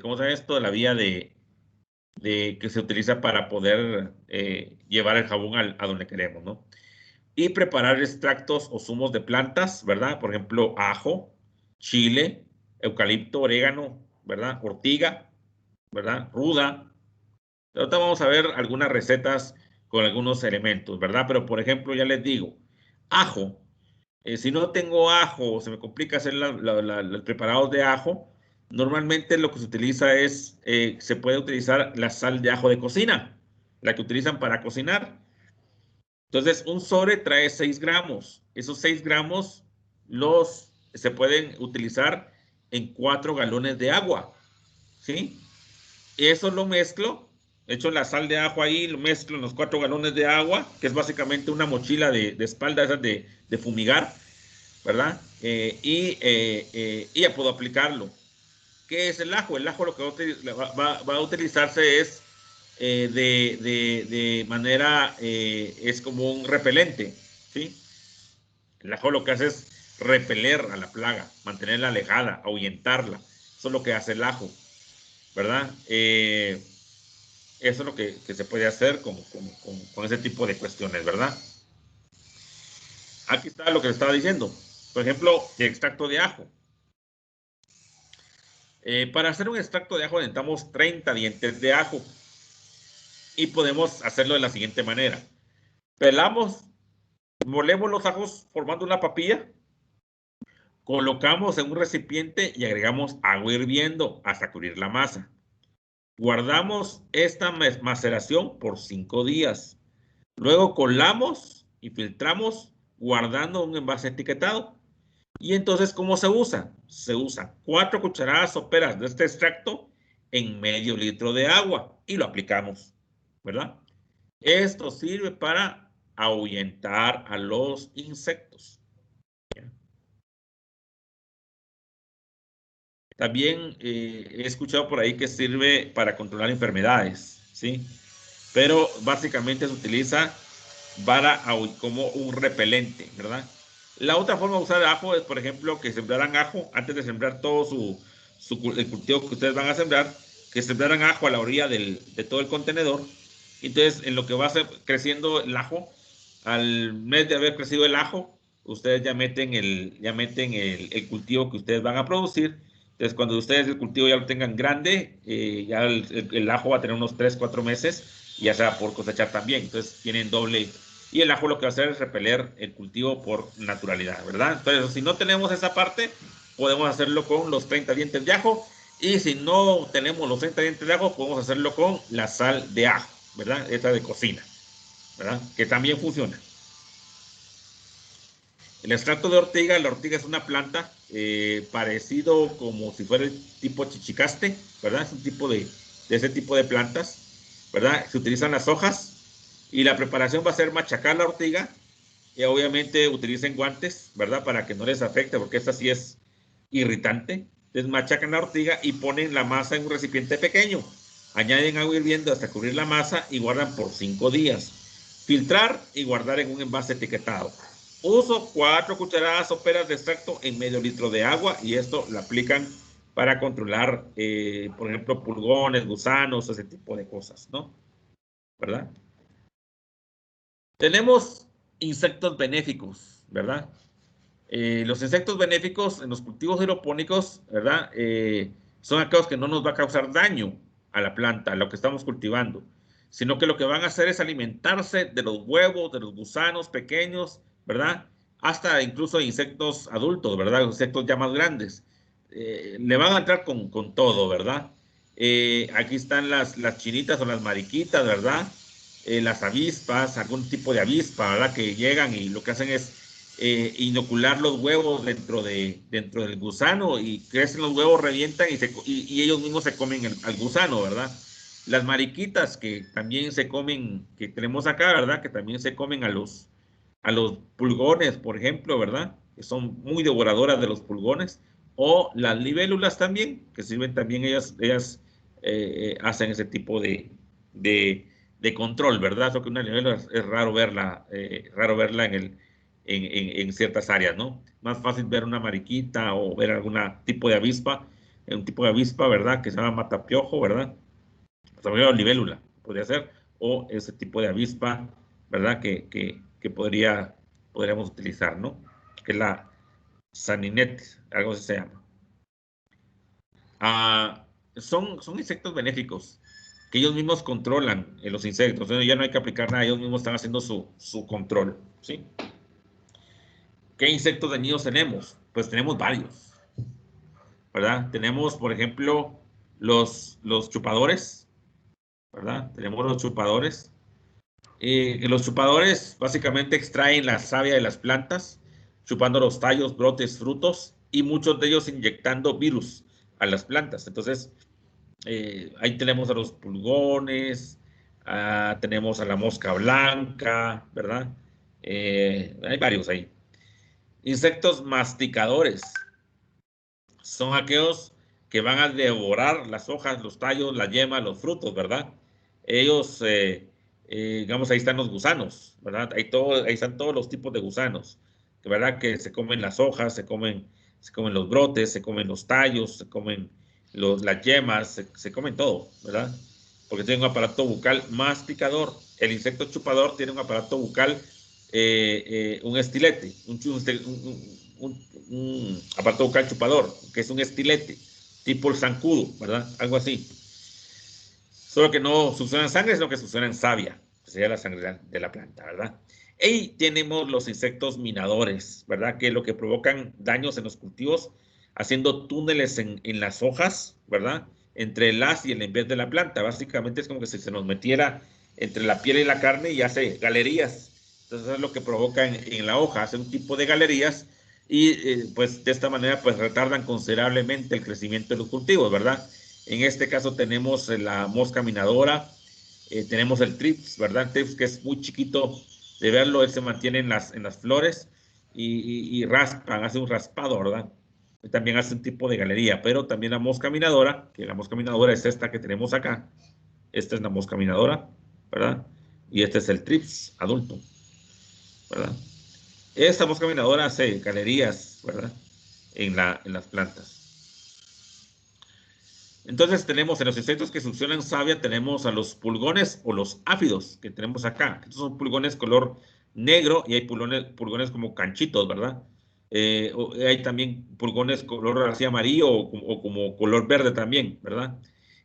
¿cómo se llama esto? La vía que se utiliza para poder llevar el jabón a donde queremos, ¿no? Y preparar extractos o zumos de plantas, ¿verdad? Por ejemplo, ajo, chile, eucalipto, orégano, ¿verdad? Ortiga, ¿verdad? Ruda. Ahorita vamos a ver algunas recetas con algunos elementos, ¿verdad? Pero, por ejemplo, ya les digo, ajo. Si no tengo ajo, se me complica hacer los preparados de ajo, normalmente lo que se utiliza es, se puede utilizar la sal de ajo de cocina, la que utilizan para cocinar. Entonces, un sobre trae 6 gramos. Esos 6 gramos se pueden utilizar en 4 galones de agua, ¿sí? Eso lo mezclo, echo la sal de ajo ahí, lo mezclo en los 4 galones de agua, que es básicamente una mochila de espalda, esas de fumigar, ¿verdad? Y ya puedo aplicarlo. ¿Qué es el ajo? El ajo lo que va a utilizarse es de manera, es como un repelente, ¿sí? El ajo lo que hace es repeler a la plaga, mantenerla alejada, ahuyentarla. Eso es lo que hace el ajo, ¿verdad? Eso es lo que se puede hacer con ese tipo de cuestiones, ¿verdad? Aquí está lo que les estaba diciendo. Por ejemplo, el extracto de ajo. Para hacer un extracto de ajo necesitamos 30 dientes de ajo. Y podemos hacerlo de la siguiente manera. Pelamos, molemos los ajos formando una papilla. Colocamos en un recipiente y agregamos agua hirviendo hasta cubrir la masa. Guardamos esta maceración por 5 días. Luego colamos y filtramos guardando un envase etiquetado. Y entonces, ¿cómo se usa? Se usa 4 cucharadas soperas de este extracto en medio litro de agua y lo aplicamos, ¿verdad? Esto sirve para ahuyentar a los insectos. También he escuchado por ahí que sirve para controlar enfermedades, ¿sí? Pero básicamente se utiliza como un repelente, ¿verdad? La otra forma de usar el ajo es, por ejemplo, que sembraran ajo antes de sembrar todo el cultivo que ustedes van a sembrar, que sembraran ajo a la orilla de todo el contenedor. Entonces, en lo que va a ser creciendo el ajo, al mes de haber crecido el ajo, ustedes ya meten el cultivo que ustedes van a producir. Entonces, cuando ustedes el cultivo ya lo tengan grande, ya el ajo va a tener unos 3, 4 meses y ya se va por cosechar también. Entonces, tienen doble. Y el ajo lo que va a hacer es repeler el cultivo por naturalidad, ¿verdad? Entonces, si no tenemos esa parte, podemos hacerlo con los 30 dientes de ajo. Y si no tenemos los 30 dientes de ajo, podemos hacerlo con la sal de ajo, ¿verdad? Esta de cocina, ¿verdad? Que también funciona. El extracto de ortiga, la ortiga es una planta parecido como si fuera el tipo chichicaste, ¿verdad? Es un tipo de ese tipo de plantas, ¿verdad? Se utilizan las hojas y la preparación va a ser machacar la ortiga y obviamente utilicen guantes, ¿verdad? Para que no les afecte porque esta sí es irritante. Entonces machacan la ortiga y ponen la masa en un recipiente pequeño. Añaden agua hirviendo hasta cubrir la masa y guardan por 5 días. Filtrar y guardar en un envase etiquetado. Uso 4 cucharadas soperas de extracto en medio litro de agua y esto lo aplican para controlar, por ejemplo, pulgones, gusanos, ese tipo de cosas, ¿no? ¿Verdad? Tenemos insectos benéficos, ¿verdad? Los insectos benéficos en los cultivos hidropónicos, ¿verdad? Son aquellos que no nos va a causar daño a la planta, a lo que estamos cultivando, sino que lo que van a hacer es alimentarse de los huevos, de los gusanos pequeños, ¿verdad? Hasta incluso insectos adultos, ¿verdad? Insectos ya más grandes. le van a entrar con todo, ¿verdad? Aquí están las chinitas o las mariquitas, ¿verdad? Las avispas, algún tipo de avispa, ¿verdad? Que llegan y lo que hacen es inocular los huevos dentro del gusano y crecen los huevos, revientan y ellos mismos se comen al gusano, ¿verdad? Las mariquitas que también se comen, que tenemos acá, ¿verdad? Que también se comen a los pulgones, por ejemplo, ¿verdad? Que son muy devoradoras de los pulgones. O las libélulas también, que sirven también, ellas hacen ese tipo de control, ¿verdad? Porque una libélula es raro verla en ciertas áreas, ¿no? Más fácil ver una mariquita o ver algún tipo de avispa, un tipo de avispa, ¿verdad? Que se llama matapiojo, ¿verdad? También libélula, podría ser, o ese tipo de avispa, ¿verdad? Que podríamos utilizar, ¿no? Que es la Saninet, algo así se llama. Son insectos benéficos, que ellos mismos controlan los insectos. Entonces ya no hay que aplicar nada, ellos mismos están haciendo su control, ¿sí? ¿Qué insectos dañinos tenemos? Pues tenemos varios, ¿verdad? Tenemos, por ejemplo, los chupadores, ¿verdad? Tenemos los chupadores. Los chupadores básicamente extraen la savia de las plantas, chupando los tallos, brotes, frutos, y muchos de ellos inyectando virus a las plantas. Entonces, ahí tenemos a los pulgones, tenemos a la mosca blanca, ¿verdad? Hay varios ahí. Insectos masticadores son aquellos que van a devorar las hojas, los tallos, la yema, los frutos, ¿verdad? Ellos, digamos, ahí están los gusanos, ¿verdad? Ahí están todos los tipos de gusanos, ¿verdad? Que se comen las hojas, se comen los brotes, se comen los tallos, se comen las yemas, se comen todo, ¿verdad? Porque tiene un aparato bucal masticador. El insecto chupador tiene un aparato bucal, un estilete, un aparato bucal chupador, que es un estilete, tipo el zancudo, ¿verdad? Algo así. Solo que no succiona sangre, sino que succiona en savia, que sería la sangre de la planta, ¿verdad? Y tenemos los insectos minadores, ¿verdad? Que lo que provocan daños en los cultivos, haciendo túneles en las hojas, ¿verdad? Entre el haz y el en vez de la planta. Básicamente es como que si se nos metiera entre la piel y la carne y hace galerías. Entonces es lo que provoca en la hoja, hace un tipo de galerías y pues de esta manera pues retardan considerablemente el crecimiento de los cultivos, ¿verdad? En este caso tenemos la mosca minadora, tenemos el trips, ¿verdad? El trips que es muy chiquito de verlo, él se mantiene en las flores y raspan, hace un raspado, ¿verdad? También hace un tipo de galería, pero también la mosca minadora, que la mosca minadora es esta que tenemos acá. Esta es la mosca minadora, ¿verdad? Y este es el trips adulto, ¿verdad? Esta mosca minadora hace galerías, ¿verdad? En las plantas. Entonces tenemos en los insectos que succionan savia, tenemos a los pulgones o los áfidos que tenemos acá. Estos son pulgones color negro y hay pulgones como canchitos, ¿verdad? Hay también pulgones color así amarillo o como color verde también, ¿verdad?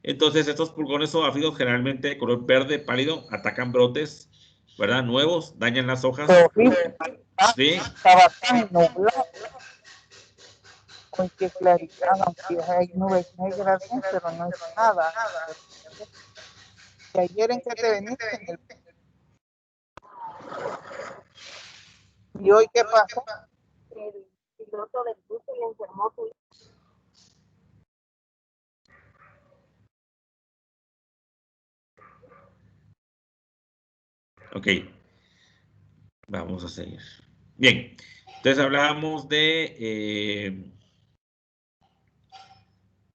Entonces estos pulgones o áfidos generalmente de color verde pálido atacan brotes, ¿verdad? Nuevos, dañan las hojas. Sí. Estaba tan nublado, con que claridad, aunque hay nubes negras, pero no es nada. Y ayer en que te veniste, ¿y hoy qué pasó? El piloto del bus se enfermó. Ok, vamos a seguir. Bien, entonces hablábamos de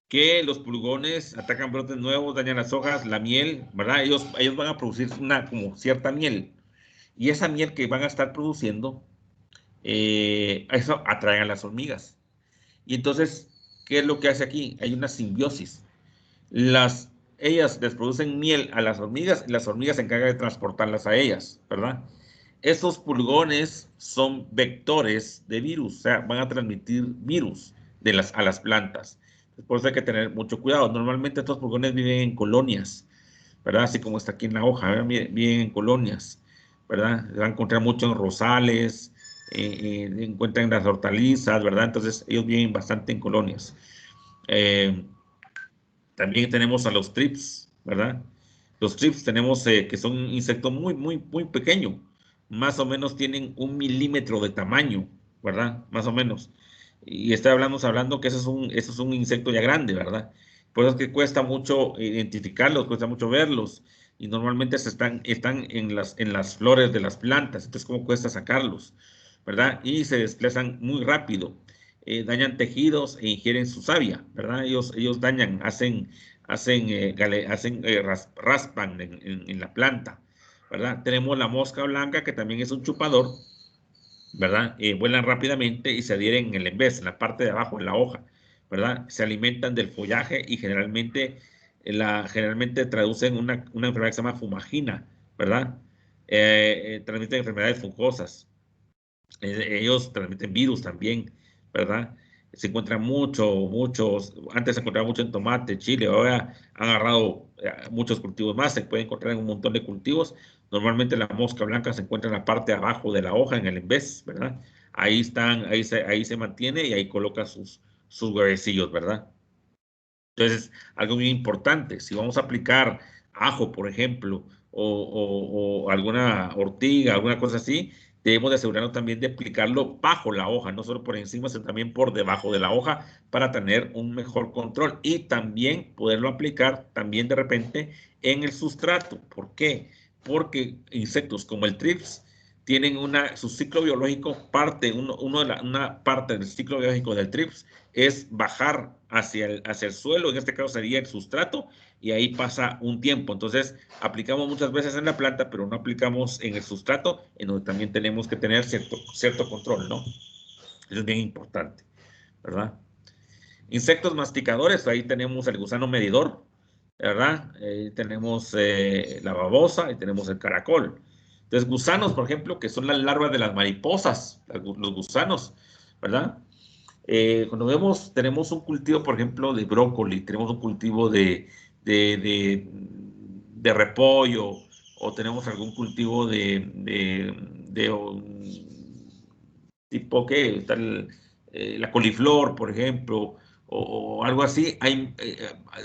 que los pulgones atacan brotes nuevos, dañan las hojas, la miel, ¿verdad? Ellos van a producir una como cierta miel. Y esa miel que van a estar produciendo, eso atrae a las hormigas. Y entonces, ¿qué es lo que hace aquí? Hay una simbiosis. Ellas les producen miel a las hormigas y las hormigas se encargan de transportarlas a ellas, ¿verdad? Estos pulgones son vectores de virus, o sea, van a transmitir virus a las plantas. Por eso hay que tener mucho cuidado. Normalmente estos pulgones viven en colonias, ¿verdad? Así como está aquí en la hoja, ¿verdad? Viven en colonias, ¿verdad? Se van a encontrar mucho en rosales, encuentran las hortalizas, ¿verdad? Entonces ellos viven bastante en colonias. También tenemos a los trips, ¿verdad? Los trips tenemos que son un insecto muy pequeño. Más o menos tienen 1 milímetro de tamaño, ¿verdad? Más o menos. Y hablando que eso es un insecto ya grande, ¿verdad? Por eso es que cuesta mucho identificarlos, cuesta mucho verlos. Y normalmente están en las flores de las plantas. Entonces, ¿cómo cuesta sacarlos? ¿Verdad? Y se desplazan muy rápido. Dañan tejidos e ingieren su savia, ¿verdad? Ellos dañan, raspan en la planta, ¿verdad? Tenemos la mosca blanca, que también es un chupador, ¿verdad? Vuelan rápidamente y se adhieren en el envés, en la parte de abajo, en la hoja, ¿verdad? Se alimentan del follaje y generalmente traducen una enfermedad que se llama fumagina, ¿verdad? Transmiten enfermedades fungosas. Ellos transmiten virus también, ¿verdad? Se encuentran antes se encontraba mucho en tomate, chile, ahora han agarrado muchos cultivos más, se puede encontrar en un montón de cultivos. Normalmente la mosca blanca se encuentra en la parte de abajo de la hoja, en el envés, ¿verdad? Ahí se mantiene y ahí coloca sus huevecillos, ¿verdad? Entonces, algo muy importante, si vamos a aplicar ajo, por ejemplo, o alguna ortiga, alguna cosa así, debemos de asegurarnos también de aplicarlo bajo la hoja, no solo por encima, sino también por debajo de la hoja para tener un mejor control y también poderlo aplicar también de repente en el sustrato. ¿Por qué? Porque insectos como el trips tienen su ciclo biológico, una parte del ciclo biológico del trips es bajar hacia el suelo, en este caso sería el sustrato, y ahí pasa un tiempo. Entonces, aplicamos muchas veces en la planta, pero no aplicamos en el sustrato, en donde también tenemos que tener cierto control, ¿no? Eso es bien importante, ¿verdad? Insectos masticadores, ahí tenemos el gusano medidor, ¿verdad? Tenemos la babosa y tenemos el caracol. Entonces, gusanos, por ejemplo, que son las larvas de las mariposas, los gusanos, ¿verdad? Cuando tenemos un cultivo, por ejemplo, de brócoli, tenemos un cultivo de repollo, o tenemos algún cultivo tipo que la coliflor, por ejemplo, o algo así,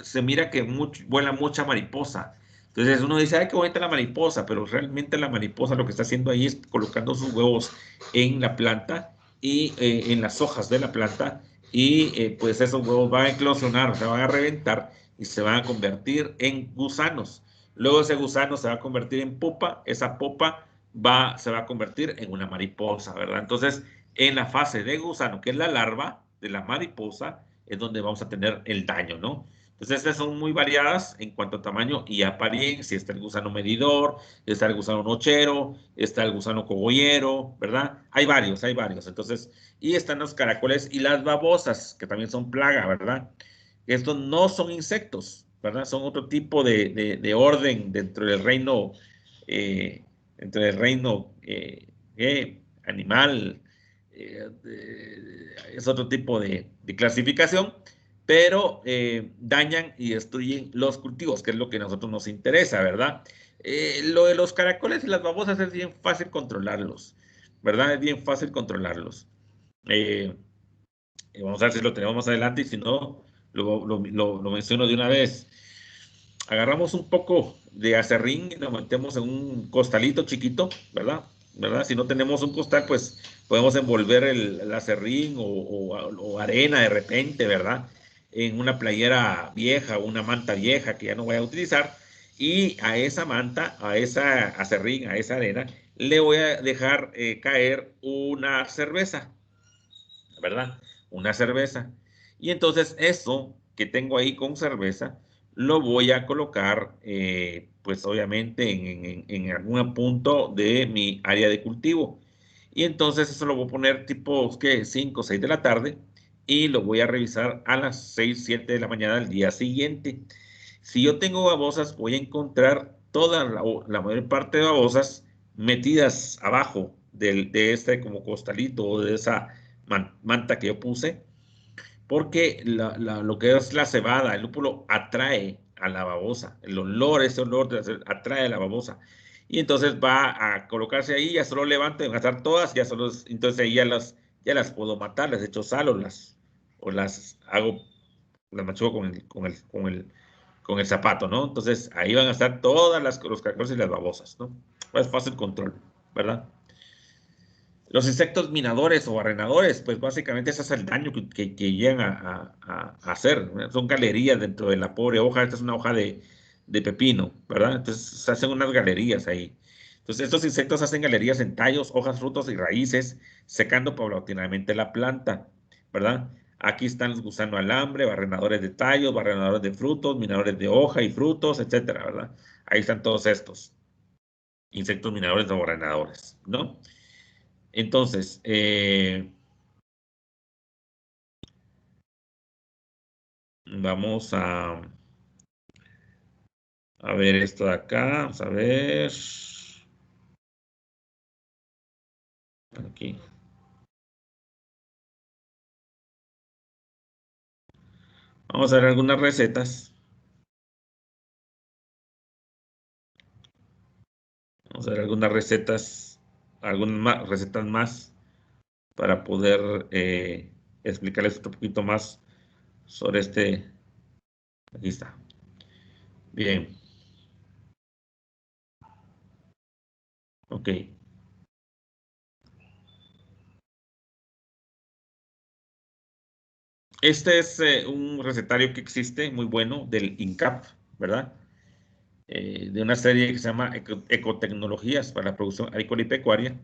se mira que vuela mucha mariposa. Entonces uno dice, ay, qué bonita la mariposa, pero realmente la mariposa lo que está haciendo ahí es colocando sus huevos en la planta y en las hojas de la planta, y pues esos huevos van a eclosionar, se van a reventar y se van a convertir en gusanos. Luego ese gusano se va a convertir en pupa, esa pupa se va a convertir en una mariposa, ¿verdad? Entonces, en la fase de gusano, que es la larva de la mariposa, es donde vamos a tener el daño, ¿no? Entonces, estas son muy variadas en cuanto a tamaño y apariencia. Está el gusano medidor, está el gusano nochero, está el gusano cogollero, ¿verdad? Hay varios. Entonces, y están los caracoles y las babosas, que también son plaga, ¿verdad? Estos no son insectos, ¿verdad? Son otro tipo de orden eh, dentro del reino animal. Es otro tipo de clasificación, pero dañan y destruyen los cultivos, que es lo que a nosotros nos interesa, ¿verdad? Lo de los caracoles y las babosas es bien fácil controlarlos, ¿verdad? Es bien fácil controlarlos. Eh, Vamos a ver si lo tenemos más adelante y si no, lo menciono de una vez. Agarramos un poco de acerrín y lo metemos en un costalito chiquito, ¿verdad? Si no tenemos un costal, pues podemos envolver el acerrín o arena de repente, ¿verdad? En una playera vieja o una manta vieja que ya no voy a utilizar. Y a esa manta, a esa acerrín, a esa arena, le voy a dejar caer una cerveza, ¿verdad? Una cerveza. Y entonces eso que tengo ahí con cerveza, lo voy a colocar, pues obviamente en algún punto de mi área de cultivo. Y entonces eso lo voy a poner tipo, ¿qué? 5 o 6 de la tarde y lo voy a revisar a las 6, 7 de la mañana del día siguiente. Si yo tengo babosas, voy a encontrar toda la mayor parte de babosas metidas abajo de este como costalito o de esa manta que yo puse, porque lo que es la cebada, el lúpulo atrae a la babosa, ese olor atrae a la babosa. y entonces va a colocarse ahí, ya solo levanto, van a estar todas, ya solo, entonces ahí ya las puedo matar, les echo sal o las hago, las machuco con el zapato, ¿no? Entonces ahí van a estar todas los caracoles y las babosas, ¿no? Es fácil control, ¿verdad? Los insectos minadores o barrenadores, pues básicamente ese es el daño que llegan a hacer, ¿no? Son galerías dentro de la pobre hoja. Esta es una hoja de pepino, ¿verdad? Entonces se hacen unas galerías ahí. Entonces estos insectos hacen galerías en tallos, hojas, frutos y raíces, secando paulatinamente la planta, ¿verdad? Aquí están los gusanos alambre, barrenadores de tallos, barrenadores de frutos, minadores de hoja y frutos, etcétera, ¿verdad? Ahí están todos estos insectos minadores o barrenadores, ¿no? Entonces, vamos a ver esto de acá. Vamos a ver. Aquí. Vamos a ver algunas recetas. Vamos a ver algunas recetas más para poder explicarles otro poquito más sobre este. Aquí está. Bien. Ok. Este es un recetario que existe muy bueno del INCAP, ¿verdad? De una serie que se llama Ecotecnologías para la producción agrícola y pecuaria.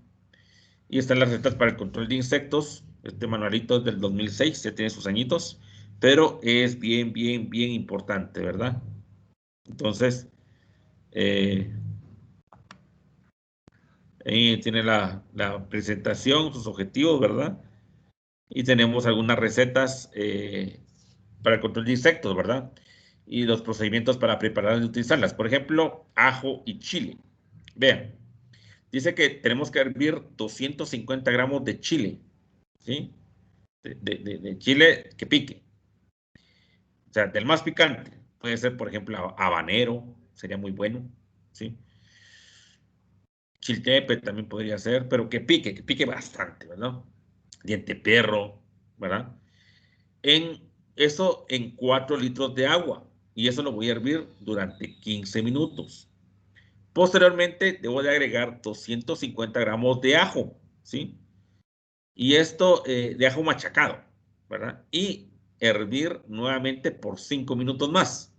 Y están las recetas para el control de insectos. Este manualito es del 2006, ya tiene sus añitos, pero es bien, bien, bien importante, ¿verdad? Entonces, ahí tiene la presentación, sus objetivos, ¿verdad? Y tenemos algunas recetas para el control de insectos, ¿verdad? Y los procedimientos para preparar y utilizarlas. Por ejemplo, ajo y chile. Vean, dice que tenemos que hervir 250 gramos de chile, ¿sí? De chile que pique. O sea, del más picante. Puede ser, por ejemplo, habanero, sería muy bueno, ¿sí? Chiltepe también podría ser, pero que pique bastante, ¿verdad? Diente perro, ¿verdad? Eso en 4 litros de agua. Y eso lo voy a hervir durante 15 minutos. Posteriormente, debo de agregar 250 gramos de ajo, ¿sí? Y esto de ajo machacado, ¿verdad? Y hervir nuevamente por 5 minutos más.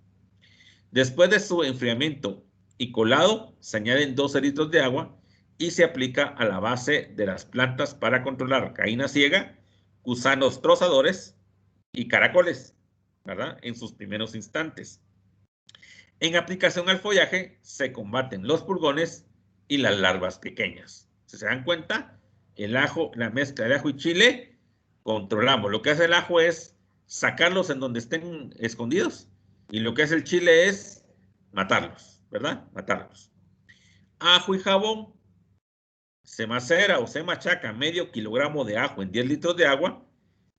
Después de su enfriamiento y colado, se añaden 12 litros de agua y se aplica a la base de las plantas para controlar caída ciega, gusanos trozadores y caracoles, ¿verdad? En sus primeros instantes. En aplicación al follaje, se combaten los pulgones y las larvas pequeñas. Si se dan cuenta, el ajo, la mezcla de ajo y chile, controlamos. Lo que hace el ajo es sacarlos en donde estén escondidos y lo que hace el chile es matarlos, ¿verdad? Matarlos. Ajo y jabón, se macera o se machaca medio kilogramo de ajo en 10 litros de agua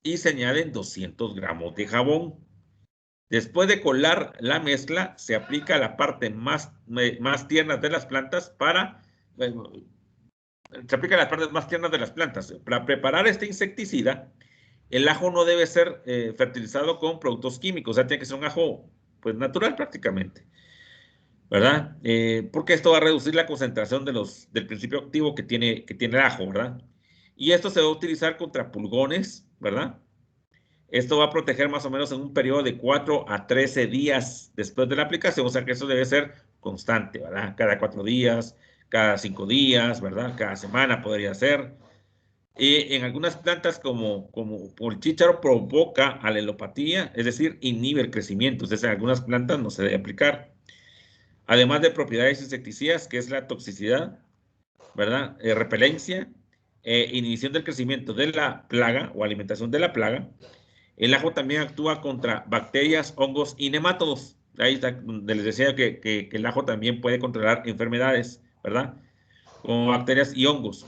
y se añaden 200 gramos de jabón. Después de colar la mezcla, se aplica a la parte más tiernas de las plantas se aplica a las partes más tiernas de las plantas. Para preparar este insecticida, el ajo no debe ser fertilizado con productos químicos, o sea, tiene que ser un ajo pues natural prácticamente, ¿verdad? Porque esto va a reducir la concentración del principio activo que tiene el ajo, ¿verdad? Y esto se va a utilizar contra pulgones, ¿verdad? Esto va a proteger más o menos en un periodo de 4 a 13 días después de la aplicación, o sea que eso debe ser constante, ¿verdad? Cada 4 días, cada 5 días, ¿verdad? Cada semana podría ser. En algunas plantas como el chícharo provoca alelopatía, es decir, inhibe el crecimiento, entonces en algunas plantas no se debe aplicar. Además de propiedades insecticidas, que es la toxicidad, ¿verdad? Repelencia, inhibición del crecimiento de la plaga o alimentación de la plaga. El ajo también actúa contra bacterias, hongos y nemátodos. Ahí está, donde les decía que el ajo también puede controlar enfermedades, ¿verdad? Como bacterias y hongos,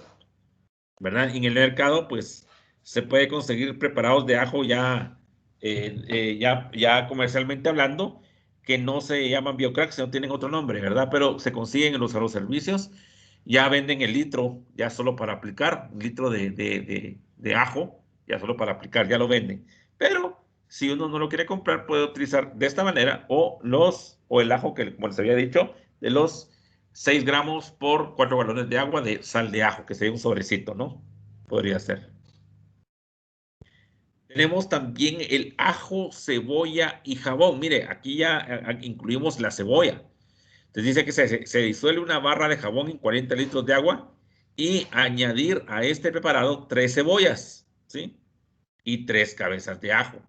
¿verdad? En el mercado, pues, se puede conseguir preparados de ajo ya comercialmente hablando, que no se llaman BioCrack, sino tienen otro nombre, ¿verdad? Pero se consiguen en los servicios. Ya venden el litro, ya solo para aplicar, un litro de ajo, ya solo para aplicar, ya lo venden. Pero si uno no lo quiere comprar, puede utilizar de esta manera o el ajo que, como les había dicho, de los 6 gramos por 4 galones de agua de sal de ajo, que sería un sobrecito, ¿no? Podría ser. Tenemos también el ajo, cebolla y jabón. Mire, aquí ya incluimos la cebolla. Entonces dice que se disuelve una barra de jabón en 40 litros de agua y añadir a este preparado 3 cebollas, ¿sí? Y 3 cabezas de ajo.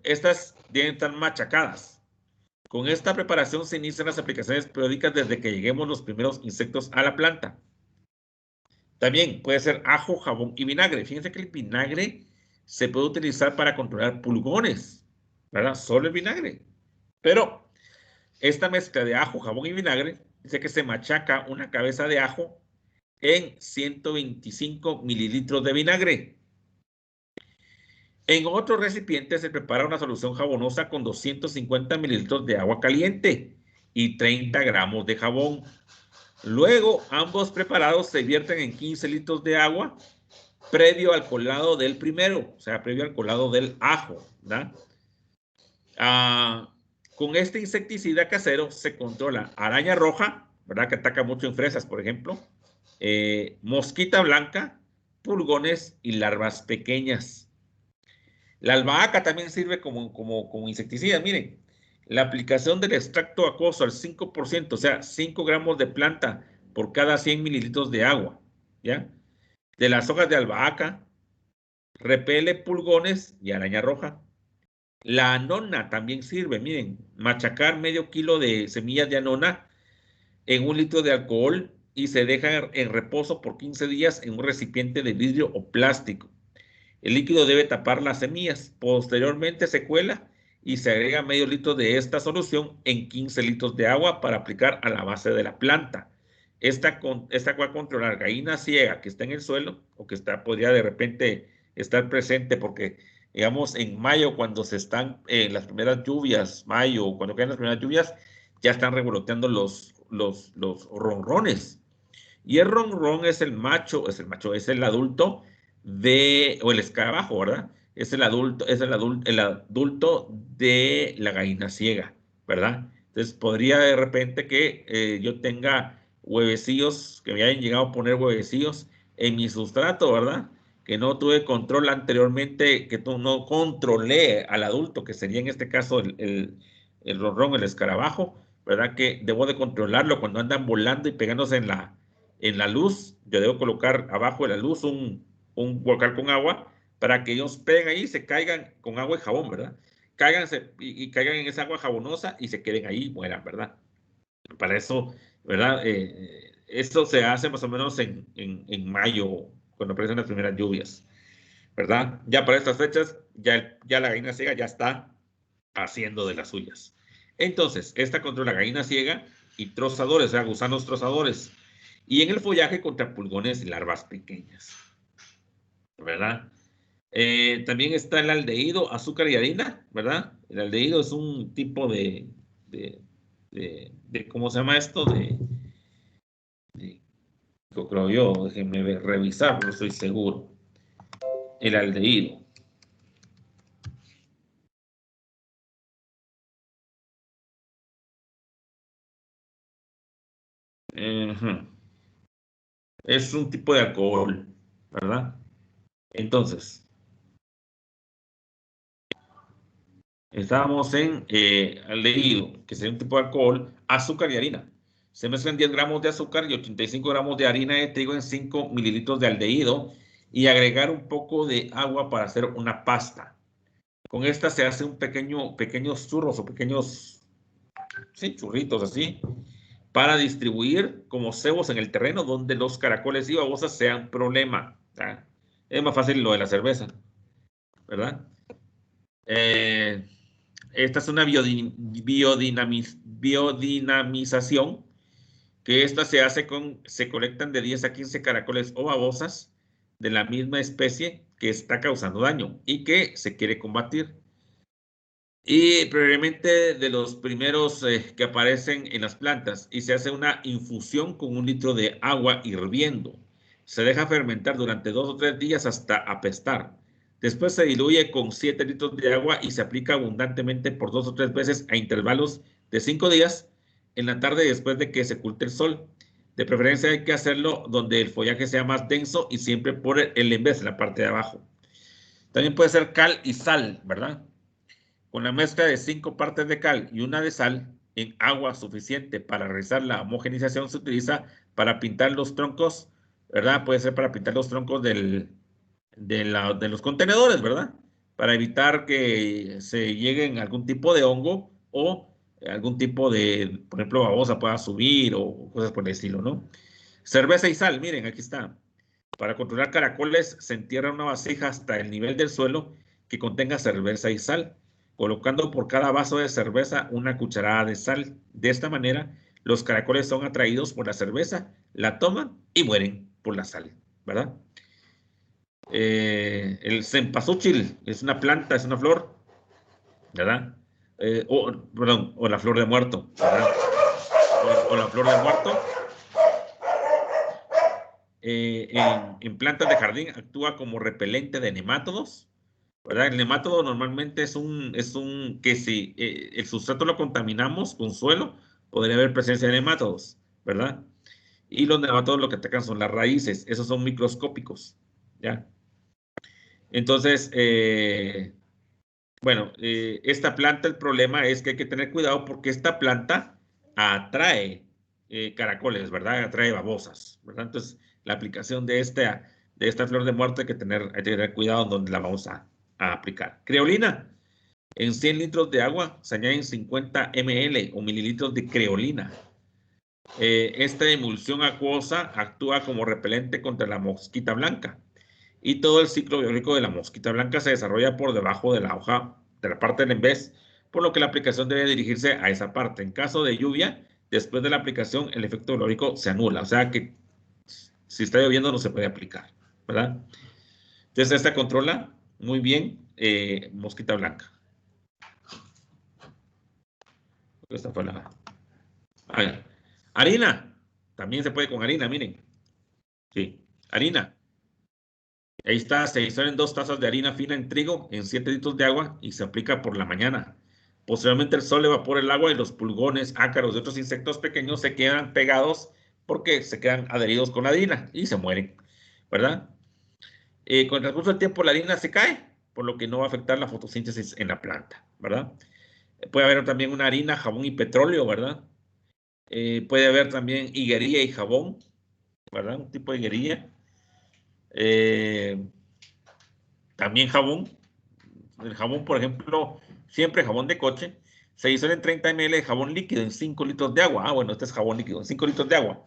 Estas deben estar machacadas. Con esta preparación se inician las aplicaciones periódicas desde que lleguemos los primeros insectos a la planta. También puede ser ajo, jabón y vinagre. Fíjense que el vinagre se puede utilizar para controlar pulgones, ¿verdad? Solo el vinagre. Pero esta mezcla de ajo, jabón y vinagre dice que se machaca una cabeza de ajo en 125 mililitros de vinagre. En otro recipiente se prepara una solución jabonosa con 250 mililitros de agua caliente y 30 gramos de jabón. Luego, ambos preparados se vierten en 15 litros de agua previo al colado del primero, o sea, previo al colado del ajo, ¿verdad? Con este insecticida casero se controla araña roja, ¿verdad? Que ataca mucho en fresas, por ejemplo, mosquita blanca, pulgones y larvas pequeñas. La albahaca también sirve como insecticida. Miren, la aplicación del extracto acuoso al 5%, o sea, 5 gramos de planta por cada 100 mililitros de agua, ¿ya? De las hojas de albahaca, repele pulgones y araña roja. La anona también sirve, miren, machacar medio kilo de semillas de anona en 1 litro de alcohol y se deja en reposo por 15 días en un recipiente de vidrio o plástico. El líquido debe tapar las semillas. Posteriormente se cuela y se agrega medio litro de esta solución en 15 litros de agua para aplicar a la base de la planta. Esta va a controlar gallina ciega que está en el suelo o que podría de repente estar presente porque, digamos, en mayo cuando se están las primeras lluvias, mayo, cuando caen las primeras lluvias, ya están revoloteando los ronrones. Y el ronrón es el adulto o el escarabajo, ¿verdad? Es el adulto de la gallina ciega, ¿verdad? Entonces podría de repente que yo tenga huevecillos, que me hayan llegado a poner huevecillos en mi sustrato, ¿verdad? Que no tuve control anteriormente, que no controlé al adulto, que sería en este caso el ronrón, el escarabajo, ¿verdad? Que debo de controlarlo cuando andan volando y pegándose en la luz. Yo debo colocar abajo de la luz un volcar con agua para que ellos peguen ahí y se caigan con agua y jabón, ¿verdad? Cáiganse y caigan en esa agua jabonosa y se queden ahí y mueran, ¿verdad? Para eso, ¿verdad? Esto se hace más o menos en mayo, cuando aparecen las primeras lluvias, ¿verdad? Ya para estas fechas, ya la gallina ciega ya está haciendo de las suyas. Entonces, esta contra la gallina ciega y trozadores, o sea, gusanos trozadores. Y en el follaje contra pulgones y larvas pequeñas, ¿verdad? También está el aldehído, azúcar y harina, ¿verdad? El aldehído es un tipo ¿cómo se llama esto? Creo yo, déjenme revisar, no estoy seguro. El aldehído. Es un tipo de alcohol, ¿verdad? Entonces, estábamos en aldehído, que sería un tipo de alcohol, azúcar y harina. Se mezclan 10 gramos de azúcar y 85 gramos de harina de trigo en 5 mililitros de aldehído y agregar un poco de agua para hacer una pasta. Con esta se hace pequeños churros o pequeños, sí, churritos así, para distribuir como cebos en el terreno donde los caracoles y babosas sean problema. ¿Verdad? Es más fácil lo de la cerveza, ¿verdad? Esta es una biodinamización, que esta se hace se colectan de 10 a 15 caracoles o babosas de la misma especie que está causando daño y que se quiere combatir. Y previamente de los primeros que aparecen en las plantas, y se hace una infusión con 1 litro de agua hirviendo. Se deja fermentar durante 2 o 3 días hasta apestar. Después se diluye con 7 litros de agua y se aplica abundantemente por 2 o 3 veces a intervalos de 5 días en la tarde después de que se oculte el sol. De preferencia hay que hacerlo donde el follaje sea más denso y siempre por el en vez en la parte de abajo. También puede ser cal y sal, ¿verdad? Con la mezcla de 5 partes de cal y 1 de sal en agua suficiente para realizar la homogenización se utiliza para pintar los troncos, ¿verdad? Puede ser para pintar los troncos de los contenedores, ¿verdad? Para evitar que se lleguen algún tipo de hongo o algún tipo de, por ejemplo, babosa pueda subir o cosas por el estilo, ¿no? Cerveza y sal, miren, aquí está. Para controlar caracoles se entierra una vasija hasta el nivel del suelo que contenga cerveza y sal, colocando por cada vaso de cerveza 1 cucharada de sal. De esta manera, los caracoles son atraídos por la cerveza, la toman y mueren por la sal, ¿verdad? El cempasúchil es una planta, es una flor, ¿verdad? Perdón, o la flor de muerto, ¿verdad? O la flor de muerto. En plantas de jardín actúa como repelente de nemátodos, ¿verdad? El nemátodo normalmente es un que si el sustrato lo contaminamos con suelo, podría haber presencia de nemátodos, ¿verdad? Y los nemátodos lo que atacan son las raíces, esos son microscópicos, ¿ya? Entonces, bueno, esta planta, el problema es que hay que tener cuidado porque esta planta atrae caracoles, ¿verdad? Atrae babosas, ¿verdad? Entonces, la aplicación de esta flor de muerte hay que tener cuidado en donde la vamos a aplicar. Creolina. En 100 litros de agua se añaden 50 ml o mililitros de creolina. Esta emulsión acuosa actúa como repelente contra la mosquita blanca. Y todo el ciclo biológico de la mosquita blanca se desarrolla por debajo de la hoja, de la parte del envés, por lo que la aplicación debe dirigirse a esa parte. En caso de lluvia, después de la aplicación, el efecto biológico se anula. O sea que si está lloviendo no se puede aplicar, ¿verdad? Entonces esta controla muy bien mosquita blanca. Esta fue la... A ver. Harina. También se puede con harina, miren. Sí, harina. Ahí está, se disuelven 2 tazas de harina fina en trigo en 7 litros de agua y se aplica por la mañana. Posteriormente el sol evapora el agua y los pulgones, ácaros y otros insectos pequeños se quedan pegados porque se quedan adheridos con la harina y se mueren, ¿verdad? Con el transcurso del tiempo la harina se cae, por lo que no va a afectar la fotosíntesis en la planta, ¿verdad? Puede haber también una harina, jabón y petróleo, ¿verdad? Puede haber también higuería y jabón, ¿verdad? Un tipo de higuería. También jabón. El jabón, por ejemplo, siempre jabón de coche, se disuelven 30 ml de jabón líquido en 5 litros de agua. Ah, bueno, este es jabón líquido, en 5 litros de agua.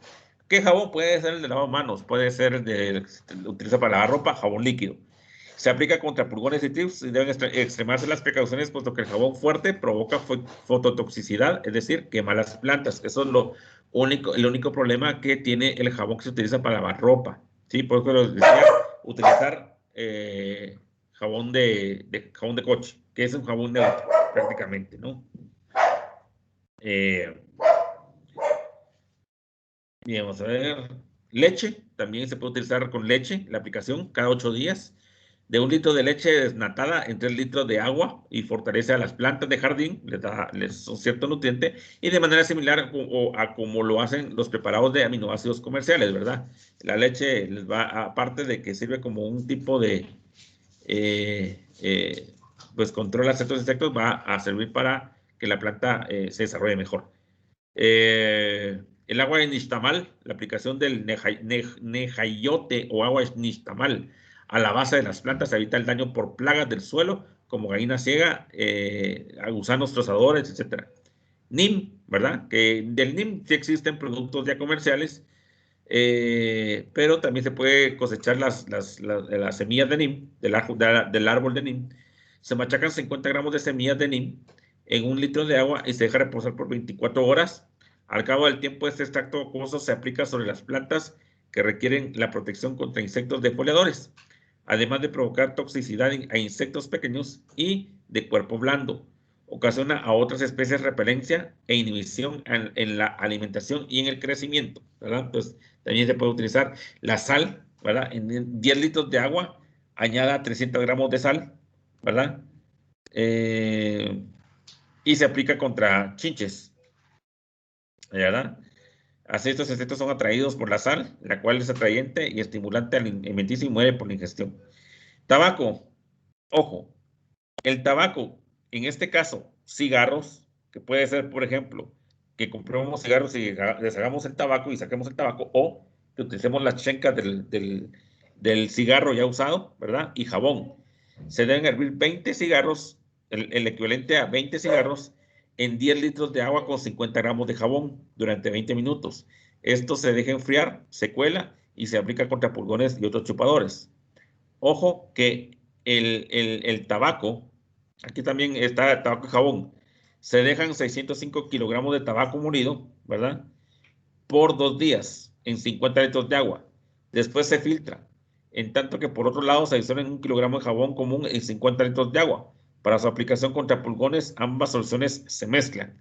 ¿Qué jabón? Puede ser el de lavamanos, puede ser el de utiliza para lavar ropa, jabón líquido. Se aplica contra pulgones y tips y deben extremarse las precauciones, puesto que el jabón fuerte provoca fototoxicidad, es decir, quema las plantas. Eso es el único problema que tiene el jabón que se utiliza para lavar ropa. ¿Sí? Por eso les decía, utilizar jabón de coche, que es un jabón neutro, prácticamente, ¿no? Bien, vamos a ver. Leche, también se puede utilizar con leche, la aplicación, cada 8 días. De 1 litro de leche desnatada en 3 litros de agua y fortalece a las plantas de jardín, les da un cierto nutriente, y de manera similar a como lo hacen los preparados de aminoácidos comerciales, ¿verdad? La leche les va, aparte de que sirve como un tipo de, pues controla ciertos insectos, va a servir para que la planta se desarrolle mejor. El agua de nixtamal, la aplicación del nejayote o agua de nixtamal a la base de las plantas evita el daño por plagas del suelo, como gallina ciega, gusanos trozadores, etc. NIM, ¿verdad? Que del NIM sí existen productos ya comerciales, pero también se puede cosechar las semillas de NIM, del árbol de NIM. Se machacan 50 gramos de semillas de NIM en 1 litro de agua y se deja reposar por 24 horas. Al cabo del tiempo, este extracto acuoso se aplica sobre las plantas que requieren la protección contra insectos defoliadores, además de provocar toxicidad a insectos pequeños y de cuerpo blando. ocasiona a otras especies repelencia e inhibición en la alimentación y en el crecimiento, ¿verdad? Entonces, también se puede utilizar la sal, ¿verdad? En 10 litros de agua, añada 300 gramos de sal, ¿verdad? Y se aplica contra chinches, ¿verdad? Así estos insectos son atraídos por la sal, la cual es atrayente y estimulante alimenticio y muere por la ingestión. Tabaco, ojo, el tabaco, en este caso, cigarros, que puede ser, por ejemplo, que compremos cigarros y deshagamos el tabaco y saquemos el tabaco, o que utilicemos las chencas del cigarro ya usado, ¿verdad? Y jabón. Se deben hervir 20 cigarros, el equivalente a 20 cigarros, en 10 litros de agua con 50 gramos de jabón durante 20 minutos. Esto se deja enfriar, se cuela y se aplica contra pulgones y otros chupadores. Ojo que el tabaco, aquí también está tabaco y jabón, se dejan 605 kilogramos de tabaco molido, ¿verdad? Por 2 días en 50 litros de agua. Después se filtra. En tanto que por otro lado se adicionan 1 kilogramo de jabón común en 50 litros de agua. Para su aplicación contra pulgones, ambas soluciones se mezclan.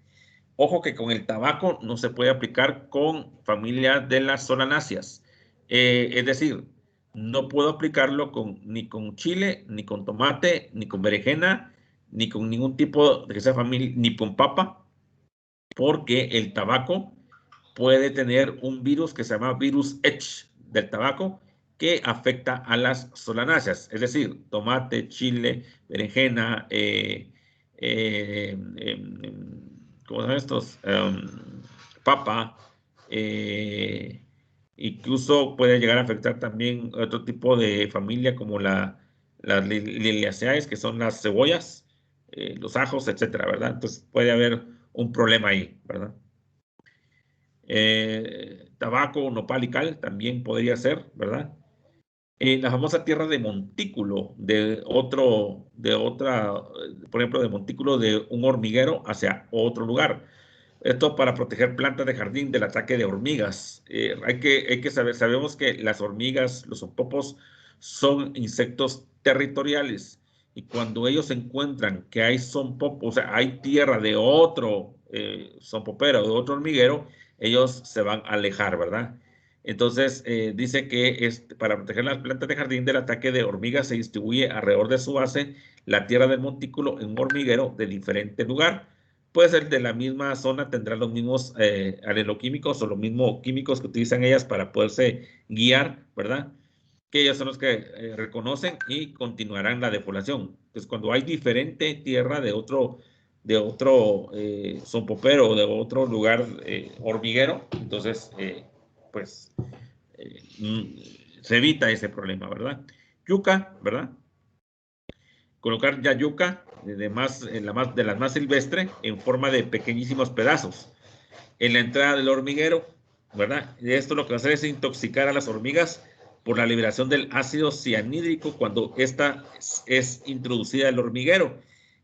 Ojo que con el tabaco no se puede aplicar con familia de las solanáceas. Es decir, no puedo aplicarlo ni con chile, ni con tomate, ni con berenjena, ni con ningún tipo de que sea familia, ni con papa, porque el tabaco puede tener un virus que se llama virus H del tabaco que afecta a las solanáceas, es decir, tomate, chile, berenjena, ¿cómo son estos? Papa, incluso puede llegar a afectar también otro tipo de familia como las liliaceae, que son las cebollas, los ajos, etcétera, ¿verdad? Entonces puede haber un problema ahí, ¿verdad? Tabaco, nopal y cal también podría ser, ¿verdad? La famosa tierra de montículo, por ejemplo, de montículo de un hormiguero hacia otro lugar. Esto para proteger plantas de jardín del ataque de hormigas. Hay que saber, sabemos que las hormigas, los zompopos, son insectos territoriales. Y cuando ellos encuentran que hay zompopos, o sea, hay tierra de otro zompopero, de otro hormiguero, ellos se van a alejar, ¿verdad? Entonces, dice que para proteger las plantas de jardín del ataque de hormigas se distribuye alrededor de su base la tierra del montículo en un hormiguero de diferente lugar. Puede ser de la misma zona, tendrá los mismos aleloquímicos o los mismos químicos que utilizan ellas para poderse guiar, ¿verdad? Que ellos son los que reconocen y continuarán la depoblación. Entonces, cuando hay diferente tierra de otro zompopero o de otro lugar hormiguero, entonces, pues, se evita ese problema, ¿verdad? Yuca, ¿verdad? Colocar ya yuca de las más silvestre en forma de pequeñísimos pedazos en la entrada del hormiguero, ¿verdad? Y esto lo que va a hacer es intoxicar a las hormigas por la liberación del ácido cianhídrico cuando esta es introducida al hormiguero.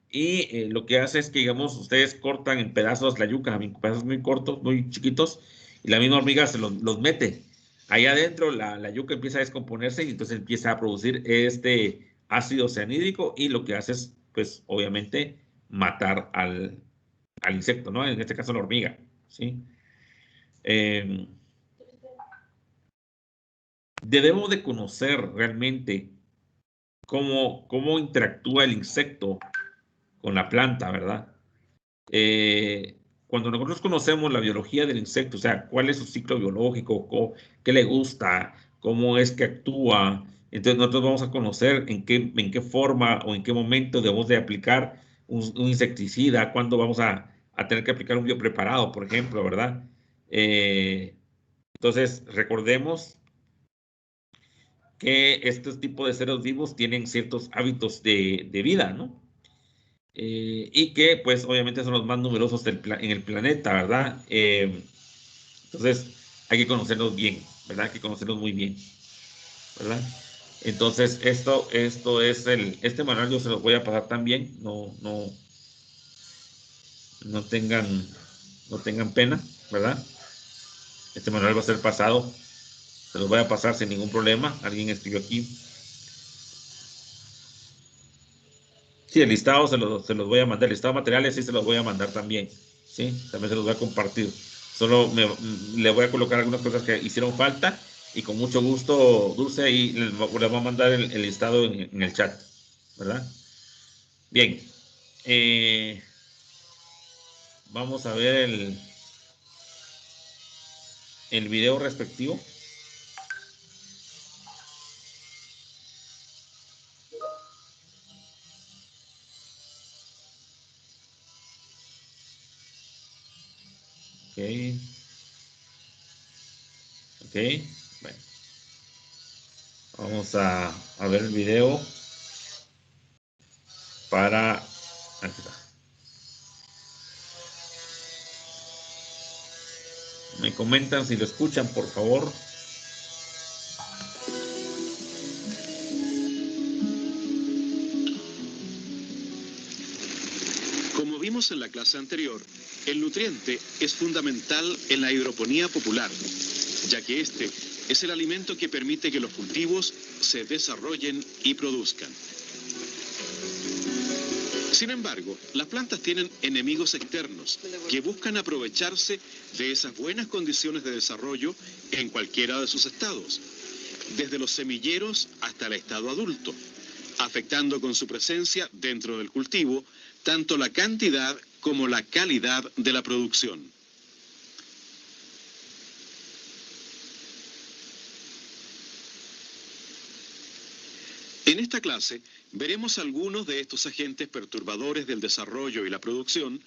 Y lo que hace es que, digamos, ustedes cortan en pedazos la yuca, en pedazos muy cortos, muy chiquitos, y la misma hormiga se los mete. Ahí adentro la yuca empieza a descomponerse y entonces empieza a producir este ácido cianhídrico y lo que hace es, pues, obviamente, matar al insecto, ¿no? En este caso la hormiga, ¿sí? Debemos de conocer realmente cómo interactúa el insecto con la planta, ¿verdad? Cuando nosotros conocemos la biología del insecto, o sea, cuál es su ciclo biológico, qué le gusta, cómo es que actúa, entonces nosotros vamos a conocer en qué forma o en qué momento debemos de aplicar un insecticida, cuándo vamos a tener que aplicar un biopreparado, por ejemplo, ¿verdad? Entonces, recordemos que estos tipos de seres vivos tienen ciertos hábitos de vida, ¿no? Y que pues obviamente son los más numerosos en el planeta, ¿verdad? Entonces hay que conocerlos bien, ¿verdad? Hay que conocerlos muy bien, ¿verdad? Entonces esto es este manual yo se los voy a pasar también, no tengan pena, ¿verdad? Este manual va a ser pasado, se los voy a pasar sin ningún problema, alguien escribió aquí. Sí, el listado se los voy a mandar. El listado de materiales sí se los voy a mandar también. Sí, también se los voy a compartir. Solo le voy a colocar algunas cosas que hicieron falta y con mucho gusto, Dulce, ahí les voy a mandar el listado en el chat, ¿verdad? Bien. Vamos a ver el video respectivo. Ok. Ok. Bueno. Vamos a ver el video para... Aquí está. Me comentan si lo escuchan, por favor. Como vimos en la clase anterior, el nutriente es fundamental en la hidroponía popular, ya que este es el alimento que permite que los cultivos se desarrollen y produzcan. Sin embargo, las plantas tienen enemigos externos que buscan aprovecharse de esas buenas condiciones de desarrollo en cualquiera de sus estados, desde los semilleros hasta el estado adulto, afectando con su presencia dentro del cultivo tanto la cantidad como la calidad de la producción. En esta clase veremos algunos de estos agentes perturbadores del desarrollo y la producción,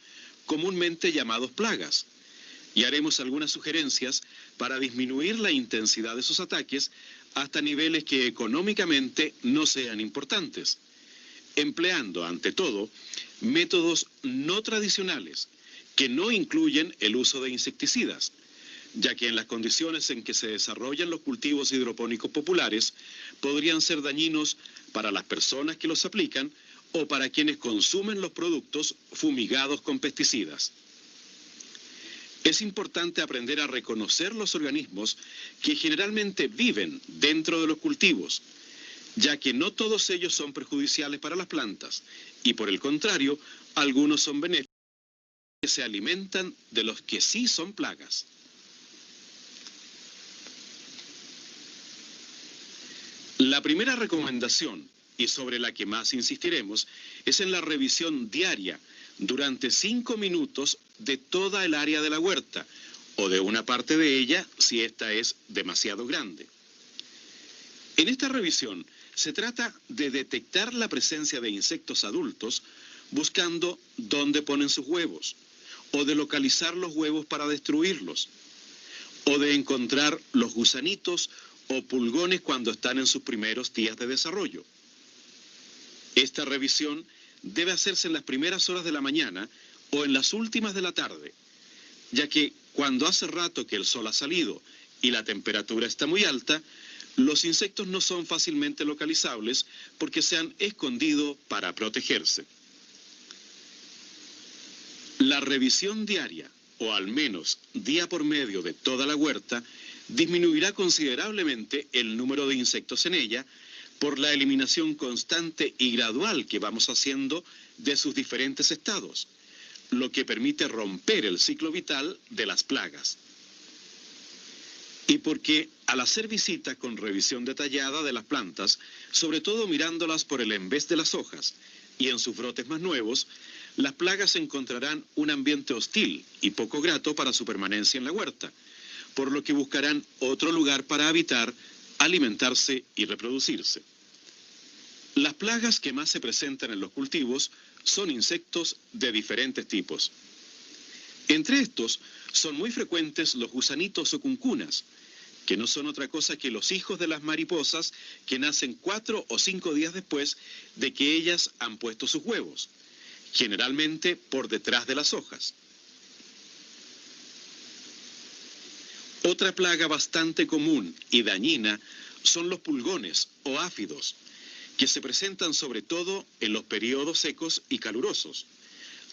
comúnmente llamados plagas, y haremos algunas sugerencias para disminuir la intensidad de sus ataques hasta niveles que económicamente no sean importantes, empleando, ante todo, métodos no tradicionales que no incluyen el uso de insecticidas, ya que en las condiciones en que se desarrollan los cultivos hidropónicos populares podrían ser dañinos para las personas que los aplican o para quienes consumen los productos fumigados con pesticidas. Es importante aprender a reconocer los organismos que generalmente viven dentro de los cultivos, ya que no todos ellos son perjudiciales para las plantas y, por el contrario, algunos son benéficos que se alimentan de los que sí son plagas. La primera recomendación, y sobre la que más insistiremos, es en la revisión diaria durante 5 minutos de toda el área de la huerta, o de una parte de ella si esta es demasiado grande. En esta revisión se trata de detectar la presencia de insectos adultos buscando dónde ponen sus huevos, o de localizar los huevos para destruirlos, o de encontrar los gusanitos o pulgones cuando están en sus primeros días de desarrollo. Esta revisión debe hacerse en las primeras horas de la mañana o en las últimas de la tarde, ya que cuando hace rato que el sol ha salido y la temperatura está muy alta, los insectos no son fácilmente localizables porque se han escondido para protegerse. La revisión diaria, o al menos día por medio de toda la huerta, disminuirá considerablemente el número de insectos en ella por la eliminación constante y gradual que vamos haciendo de sus diferentes estados, lo que permite romper el ciclo vital de las plagas. Y porque al hacer visitas con revisión detallada de las plantas, sobre todo mirándolas por el envés de las hojas y en sus brotes más nuevos, las plagas encontrarán un ambiente hostil y poco grato para su permanencia en la huerta, por lo que buscarán otro lugar para habitar, alimentarse y reproducirse. Las plagas que más se presentan en los cultivos son insectos de diferentes tipos. Entre estos son muy frecuentes los gusanitos o cuncunas, que no son otra cosa que los hijos de las mariposas que nacen 4 o 5 días después de que ellas han puesto sus huevos, generalmente por detrás de las hojas. Otra plaga bastante común y dañina son los pulgones o áfidos, que se presentan sobre todo en los periodos secos y calurosos,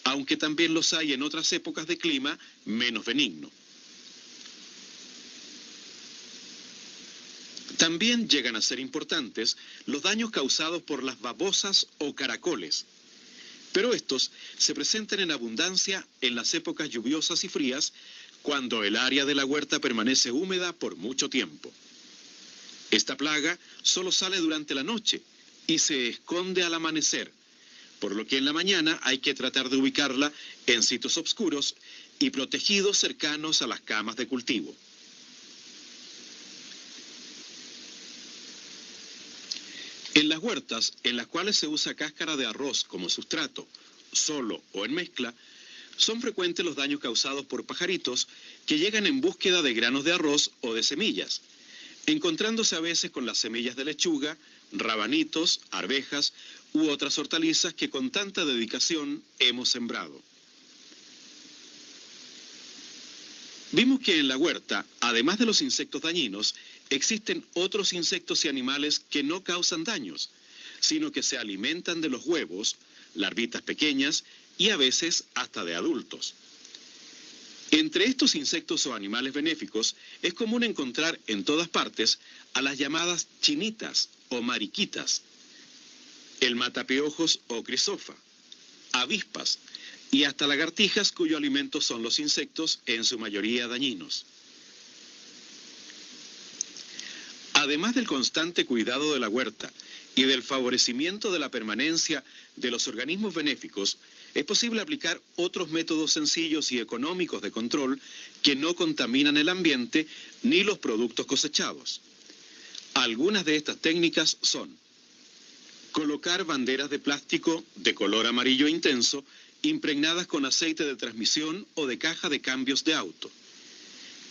aunque también los hay en otras épocas de clima menos benigno. También llegan a ser importantes los daños causados por las babosas o caracoles, pero estos se presentan en abundancia en las épocas lluviosas y frías, cuando el área de la huerta permanece húmeda por mucho tiempo. Esta plaga solo sale durante la noche y se esconde al amanecer, por lo que en la mañana hay que tratar de ubicarla en sitios oscuros y protegidos cercanos a las camas de cultivo. En las huertas, en las cuales se usa cáscara de arroz como sustrato, solo o en mezcla, son frecuentes los daños causados por pajaritos que llegan en búsqueda de granos de arroz o de semillas, encontrándose a veces con las semillas de lechuga, rabanitos, arvejas u otras hortalizas que con tanta dedicación hemos sembrado. Vimos que en la huerta, además de los insectos dañinos, existen otros insectos y animales que no causan daños, sino que se alimentan de los huevos, larvitas pequeñas y a veces hasta de adultos. Entre estos insectos o animales benéficos es común encontrar en todas partes a las llamadas chinitas o mariquitas, el matapiojos o crisofa, avispas y hasta lagartijas cuyo alimento son los insectos, en su mayoría dañinos. Además del constante cuidado de la huerta y del favorecimiento de la permanencia de los organismos benéficos, es posible aplicar otros métodos sencillos y económicos de control que no contaminan el ambiente ni los productos cosechados. Algunas de estas técnicas son: colocar banderas de plástico de color amarillo intenso impregnadas con aceite de transmisión o de caja de cambios de auto.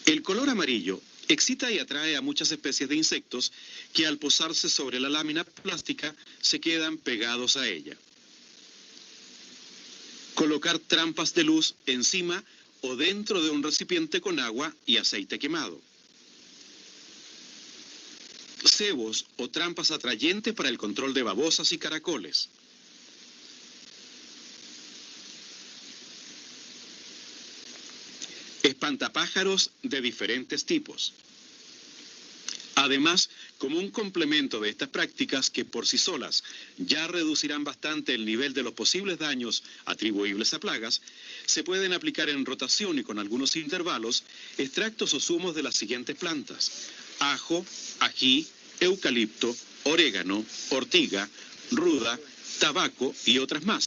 El color amarillo excita y atrae a muchas especies de insectos que al posarse sobre la lámina plástica se quedan pegados a ella. Colocar trampas de luz encima o dentro de un recipiente con agua y aceite quemado. Cebos o trampas atrayentes para el control de babosas y caracoles. Espantapájaros de diferentes tipos. Además, como un complemento de estas prácticas que por sí solas ya reducirán bastante el nivel de los posibles daños atribuibles a plagas, se pueden aplicar en rotación y con algunos intervalos extractos o zumos de las siguientes plantas: ajo, ají, eucalipto, orégano, ortiga, ruda, tabaco y otras más,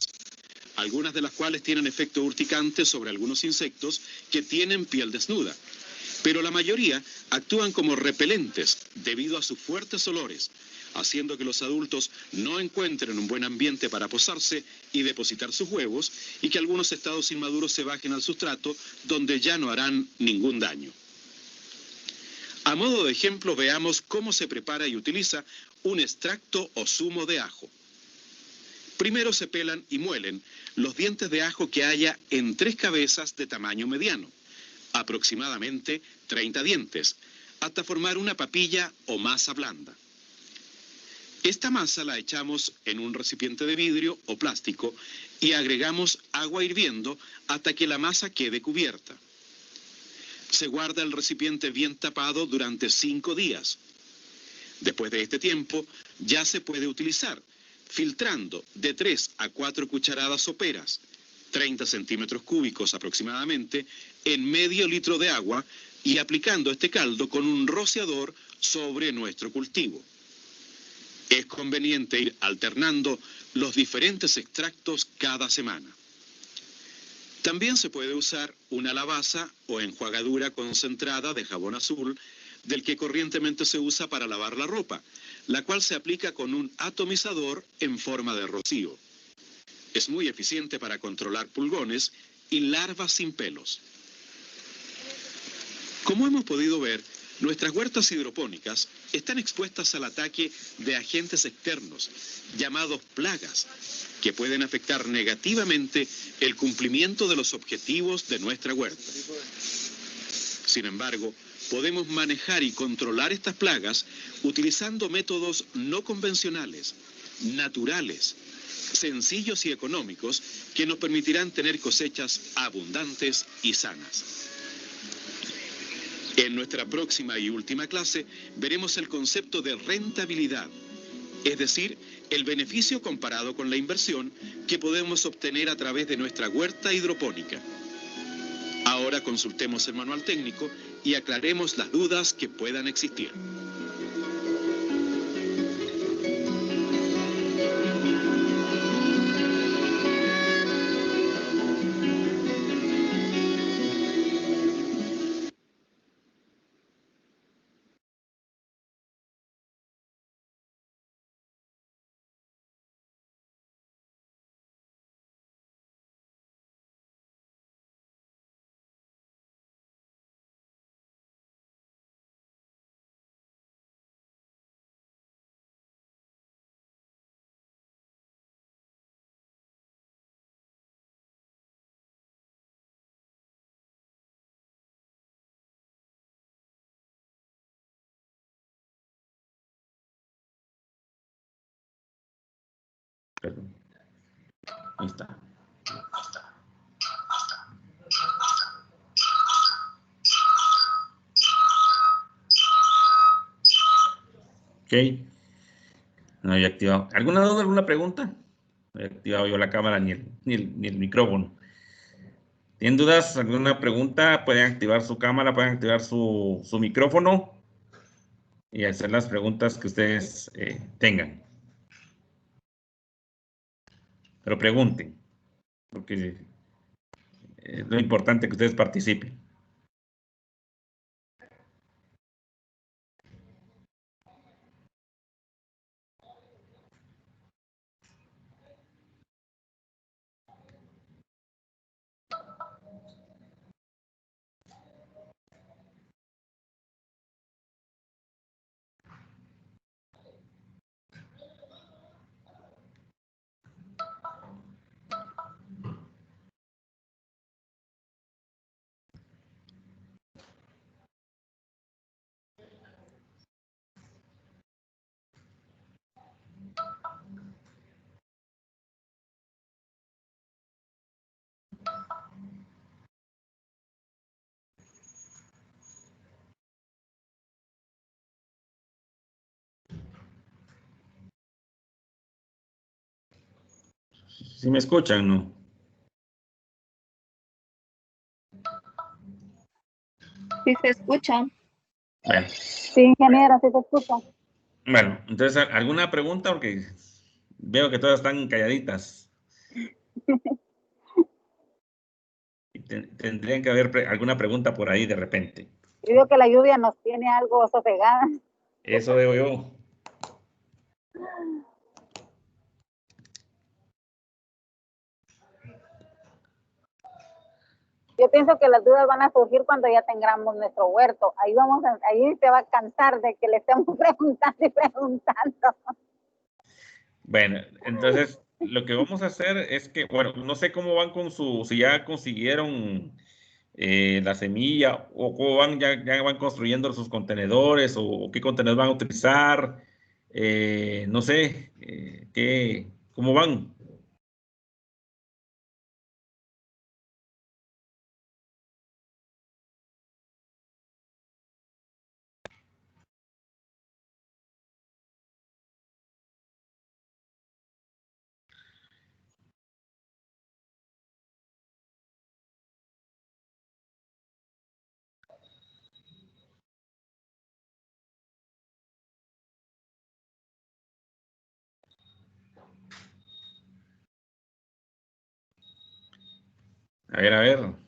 algunas de las cuales tienen efecto urticante sobre algunos insectos que tienen piel desnuda, pero la mayoría actúan como repelentes debido a sus fuertes olores, haciendo que los adultos no encuentren un buen ambiente para posarse y depositar sus huevos, y que algunos estados inmaduros se bajen al sustrato, donde ya no harán ningún daño. A modo de ejemplo, veamos cómo se prepara y utiliza un extracto o zumo de ajo. Primero se pelan y muelen los dientes de ajo que haya en 3 cabezas de tamaño mediano, aproximadamente 30 dientes, hasta formar una papilla o masa blanda. Esta masa la echamos en un recipiente de vidrio o plástico y agregamos agua hirviendo hasta que la masa quede cubierta. Se guarda el recipiente bien tapado durante 5 días. Después de este tiempo ya se puede utilizar, filtrando de 3 a 4 cucharadas soperas, 30 centímetros cúbicos aproximadamente, en medio litro de agua y aplicando este caldo con un rociador sobre nuestro cultivo. Es conveniente ir alternando los diferentes extractos cada semana. También se puede usar una lavaza o enjuagadura concentrada de jabón azul, del que corrientemente se usa para lavar la ropa, la cual se aplica con un atomizador en forma de rocío. Es muy eficiente para controlar pulgones y larvas sin pelos. Como hemos podido ver, nuestras huertas hidropónicas están expuestas al ataque de agentes externos, llamados plagas, que pueden afectar negativamente el cumplimiento de los objetivos de nuestra huerta. Sin embargo, podemos manejar y controlar estas plagas utilizando métodos no convencionales, naturales, sencillos y económicos que nos permitirán tener cosechas abundantes y sanas. En nuestra próxima y última clase veremos el concepto de rentabilidad, es decir, el beneficio comparado con la inversión que podemos obtener a través de nuestra huerta hidropónica. Ahora consultemos el manual técnico y aclaremos las dudas que puedan existir. Perdón. Ahí está. Ok. No había activado. ¿Alguna duda, alguna pregunta? No había activado yo la cámara ni el micrófono. ¿Tienen dudas? ¿Alguna pregunta? Pueden activar su cámara, pueden activar su micrófono y hacer las preguntas que ustedes tengan. Pero pregunten, porque es lo importante que ustedes participen. ¿Sí me escuchan, no? Sí se escucha. Bueno, Sí, ingeniero, sí se escucha. bueno, entonces, ¿alguna pregunta? Porque veo que todas están calladitas. Y tendrían que haber alguna pregunta por ahí de repente. Yo digo que la lluvia nos tiene algo sosegada. Eso veo yo. Yo pienso que las dudas van a surgir cuando ya tengamos nuestro huerto. Ahí se va a cansar de que le estemos preguntando y preguntando. Bueno, entonces lo que vamos a hacer es que, bueno, no sé cómo van con si ya consiguieron la semilla o cómo van, ya van construyendo sus contenedores o qué contenedores van a utilizar. No sé, cómo van. A ver, a ver.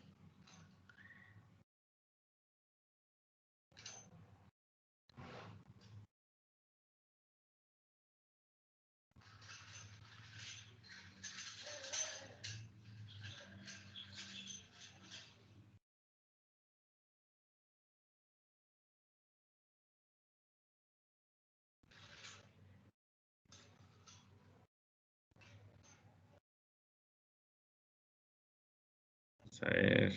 Vamos a ver.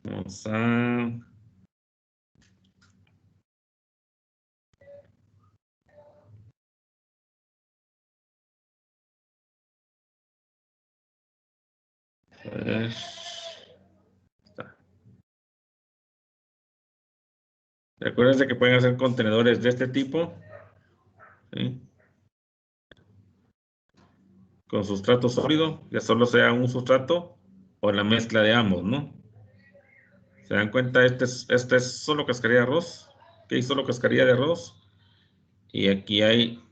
Vamos a... ver. Está. Recuérdense que pueden hacer contenedores de este tipo, ¿sí? Con sustrato sólido, que solo sea un sustrato o la mezcla de ambos, ¿no? ¿Se dan cuenta? Este es solo cascarilla de arroz. Aquí hay solo cascarilla de arroz. Y aquí hay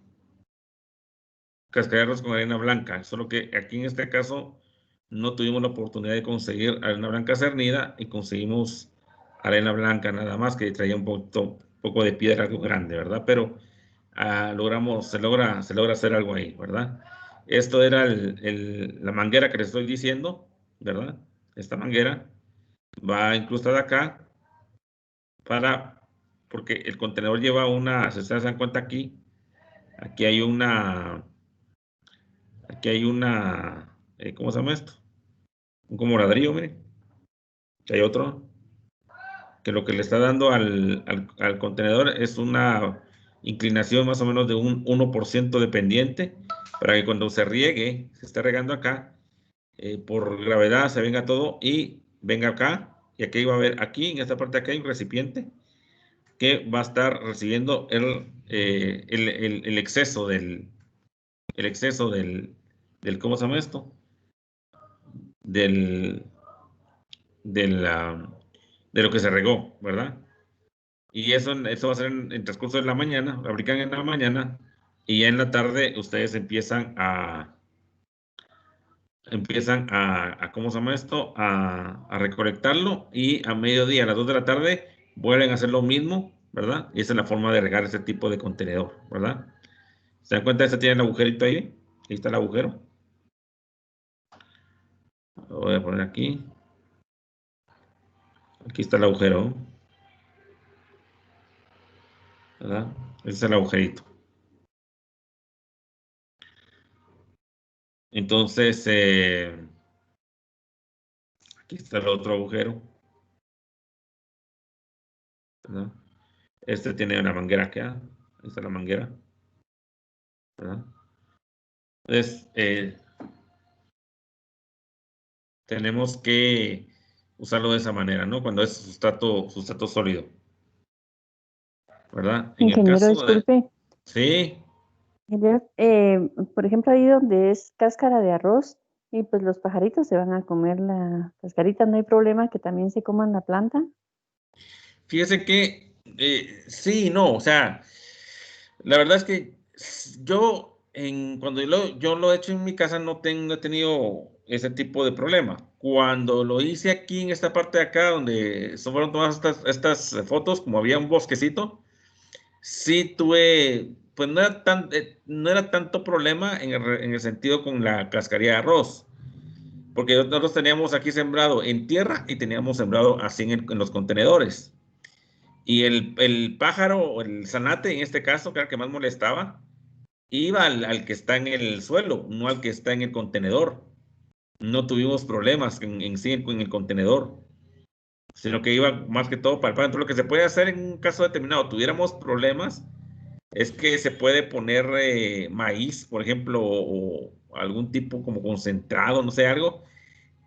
cascarilla de arroz con arena blanca. Solo que aquí en este caso no tuvimos la oportunidad de conseguir arena blanca cernida y conseguimos arena blanca nada más, que traía un poco de piedra algo grande, ¿verdad? Pero se logra hacer algo ahí, ¿verdad? Esto era la manguera que les estoy diciendo, ¿verdad? Esta manguera va incrustada acá porque el contenedor lleva si ustedes se dan cuenta aquí hay ¿cómo se llama esto? Un como ladrillo, miren. Aquí hay otro, que lo que le está dando al contenedor es una inclinación más o menos de un 1% de pendiente, para que cuando se esté regando acá, por gravedad se venga todo y venga acá, y aquí va a haber, aquí en esta parte de acá hay un recipiente que va a estar recibiendo el exceso ¿cómo se llama esto? De lo que se regó, ¿verdad? Y eso va a ser en el transcurso de la mañana, lo aplican en la mañana, y ya en la tarde ustedes empiezan ¿cómo se llama esto? A recolectarlo, y a mediodía, a las 2 de la tarde, vuelven a hacer lo mismo, ¿verdad? Y esa es la forma de regar ese tipo de contenedor, ¿verdad? ¿Se dan cuenta? Este tiene el agujerito ahí. Ahí está el agujero. Lo voy a poner aquí. Aquí está el agujero, ¿verdad? Ese es el agujerito. Entonces, aquí está el otro agujero, ¿verdad? Este tiene una manguera acá. Ahí está la manguera, ¿verdad? Entonces, tenemos que usarlo de esa manera, ¿no? Cuando es sustrato sólido, ¿verdad? En el Ingeniero, caso de... disculpe. Sí, Ingeniero, por ejemplo, ahí donde es cáscara de arroz y pues los pajaritos se van a comer la cascarita, ¿no hay problema que también se coman la planta? fíjese que sí, no, o sea, la verdad es que cuando yo lo he hecho en mi casa no he tenido ese tipo de problema. Cuando lo hice aquí en esta parte de acá, donde fueron tomadas estas fotos, como había un bosquecito, sí tuve, pues no era tanto problema en el sentido con la cascarilla de arroz, porque nosotros teníamos aquí sembrado en tierra y teníamos sembrado así en los contenedores. Y el pájaro o el zanate, en este caso, que era el que más molestaba, iba al que está en el suelo, no al que está en el contenedor. No tuvimos problemas en sí en el contenedor, sino que iba más que todo para el pájaro. Entonces, lo que se puede hacer en un caso determinado, tuviéramos problemas, es que se puede poner maíz, por ejemplo, o algún tipo como concentrado, no sé, algo,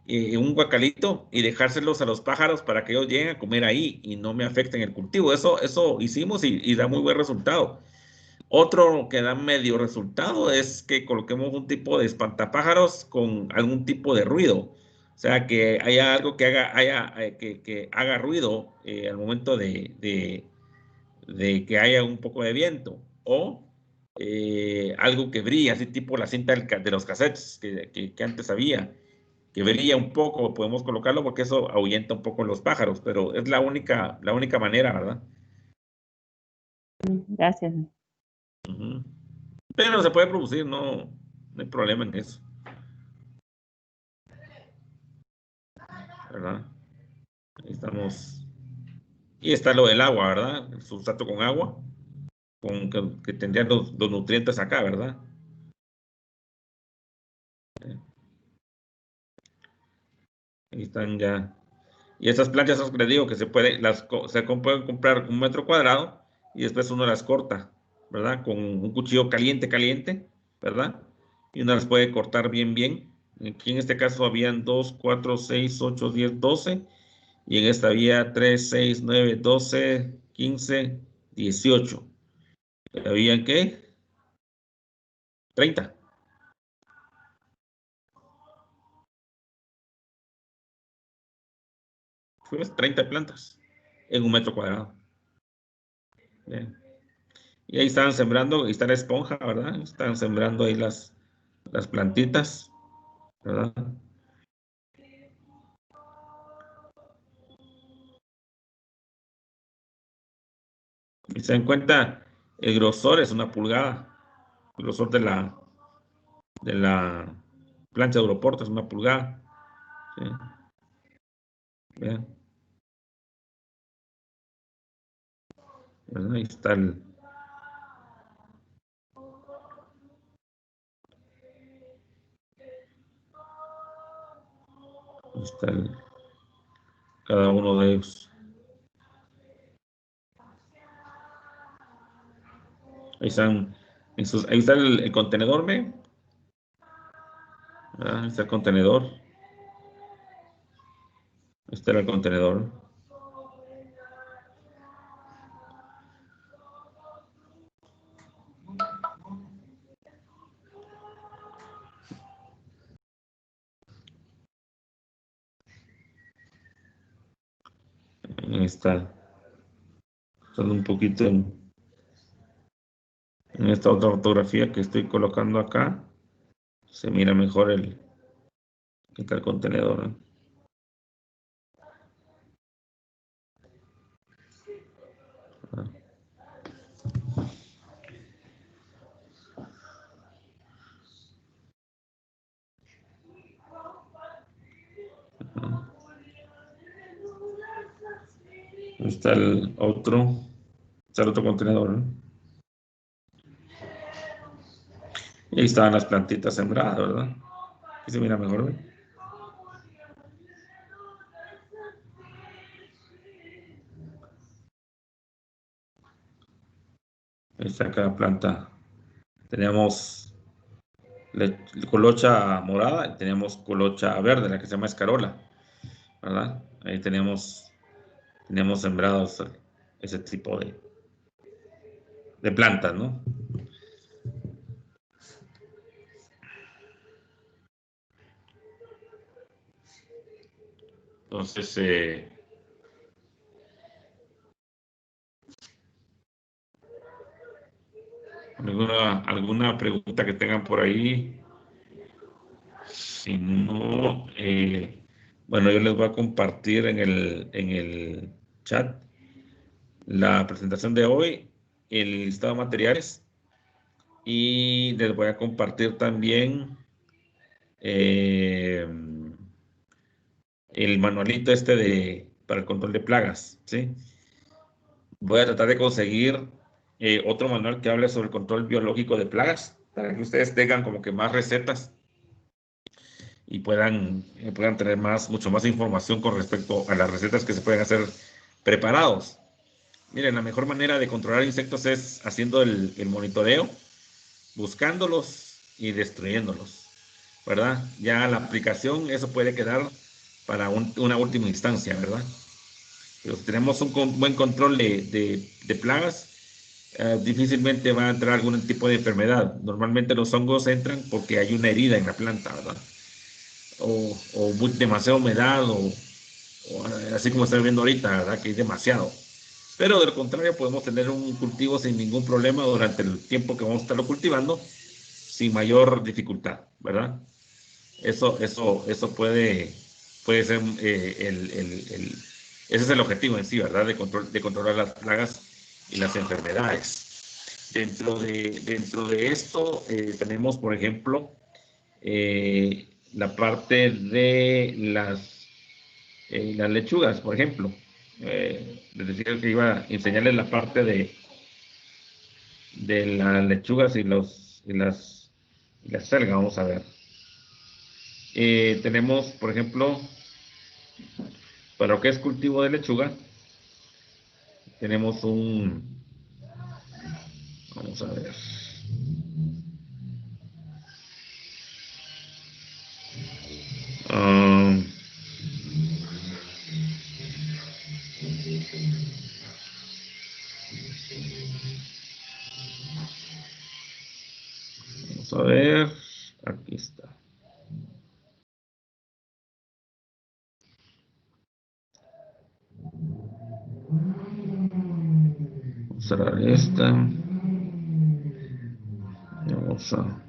un guacalito, y dejárselos a los pájaros para que ellos lleguen a comer ahí y no me afecten el cultivo. Eso hicimos y da muy buen resultado. Otro que da medio resultado es que coloquemos un tipo de espantapájaros con algún tipo de ruido. O sea, que haya algo que haga ruido al momento de que haya un poco de viento. O algo que brilla, así tipo la cinta de los cassettes que antes había, que brilla un poco, podemos colocarlo porque eso ahuyenta un poco los pájaros, pero es la única manera, ¿verdad? Gracias. Ujú. Pero se puede producir, no hay problema en eso, ¿verdad? Ahí estamos. Y está lo del agua, ¿verdad? El sustrato con agua, que tendrían los nutrientes acá, ¿verdad? Ahí están ya. Y esas planchas, es que les digo que pueden comprar 1 metro cuadrado y después uno las corta, ¿verdad? Con un cuchillo caliente, ¿verdad? Y uno las puede cortar bien. Aquí en este caso habían 2, 4, 6, 8, 10, 12. Y en esta había 3, 6, 9, 12, 15, 18. ¿Habían qué? 30. Pues 30 plantas en 1 metro cuadrado. Bien. Y ahí están sembrando, ahí está la esponja, ¿verdad? Están sembrando ahí las plantitas, ¿verdad? Y se dan cuenta, el grosor es 1 pulgada. El grosor de la plancha de Europorta es 1 pulgada. ¿Sí? Vean. ¿Verdad? Ahí está cada uno de ellos. Ahí están, ahí está el contenedor, ¿ve? Ahí está el contenedor. Este era el contenedor. Ahí está. Solo un poquito en esta otra fotografía que estoy colocando acá. Se mira mejor que está el contenedor, ¿eh? Ahí está el otro contenedor, ¿eh? Y ahí estaban las plantitas sembradas, ¿verdad? Aquí se mira mejor, ¿eh? Ahí está cada planta. Teníamos colocha morada y teníamos colocha verde, la que se llama escarola, ¿verdad? Ahí teníamos sembrados ese tipo de plantas, ¿no? Entonces, ¿alguna pregunta que tengan por ahí? Si no, bueno, yo les voy a compartir en el chat la presentación de hoy, el listado de materiales, y les voy a compartir también el manualito para el control de plagas, ¿sí? Voy a tratar de conseguir otro manual que hable sobre el control biológico de plagas, para que ustedes tengan como que más recetas y puedan tener mucho más información con respecto a las recetas que se pueden hacer preparados. Miren, la mejor manera de controlar insectos es haciendo el monitoreo, buscándolos y destruyéndolos, ¿verdad? Ya la aplicación, eso puede quedar para una última instancia, ¿verdad? Pero si tenemos un buen control de plagas, difícilmente va a entrar algún tipo de enfermedad. Normalmente los hongos entran porque hay una herida en la planta, ¿verdad? O demasiada humedad, así como están viendo ahorita, ¿verdad? Que hay demasiado. Pero de lo contrario, podemos tener un cultivo sin ningún problema durante el tiempo que vamos a estarlo cultivando, sin mayor dificultad, ¿verdad? Eso puede ser ese es el objetivo en sí, ¿verdad? De controlar las plagas y las enfermedades. Dentro de esto tenemos, por ejemplo, la parte de las lechugas, por ejemplo. Les decía que iba a enseñarles la parte de las lechugas y las selgas. Vamos a ver. Tenemos, por ejemplo, para lo que es cultivo de lechuga, tenemos vamos a ver. Vamos a ver. Aquí está. Vamos a cerrar esta. Vamos a...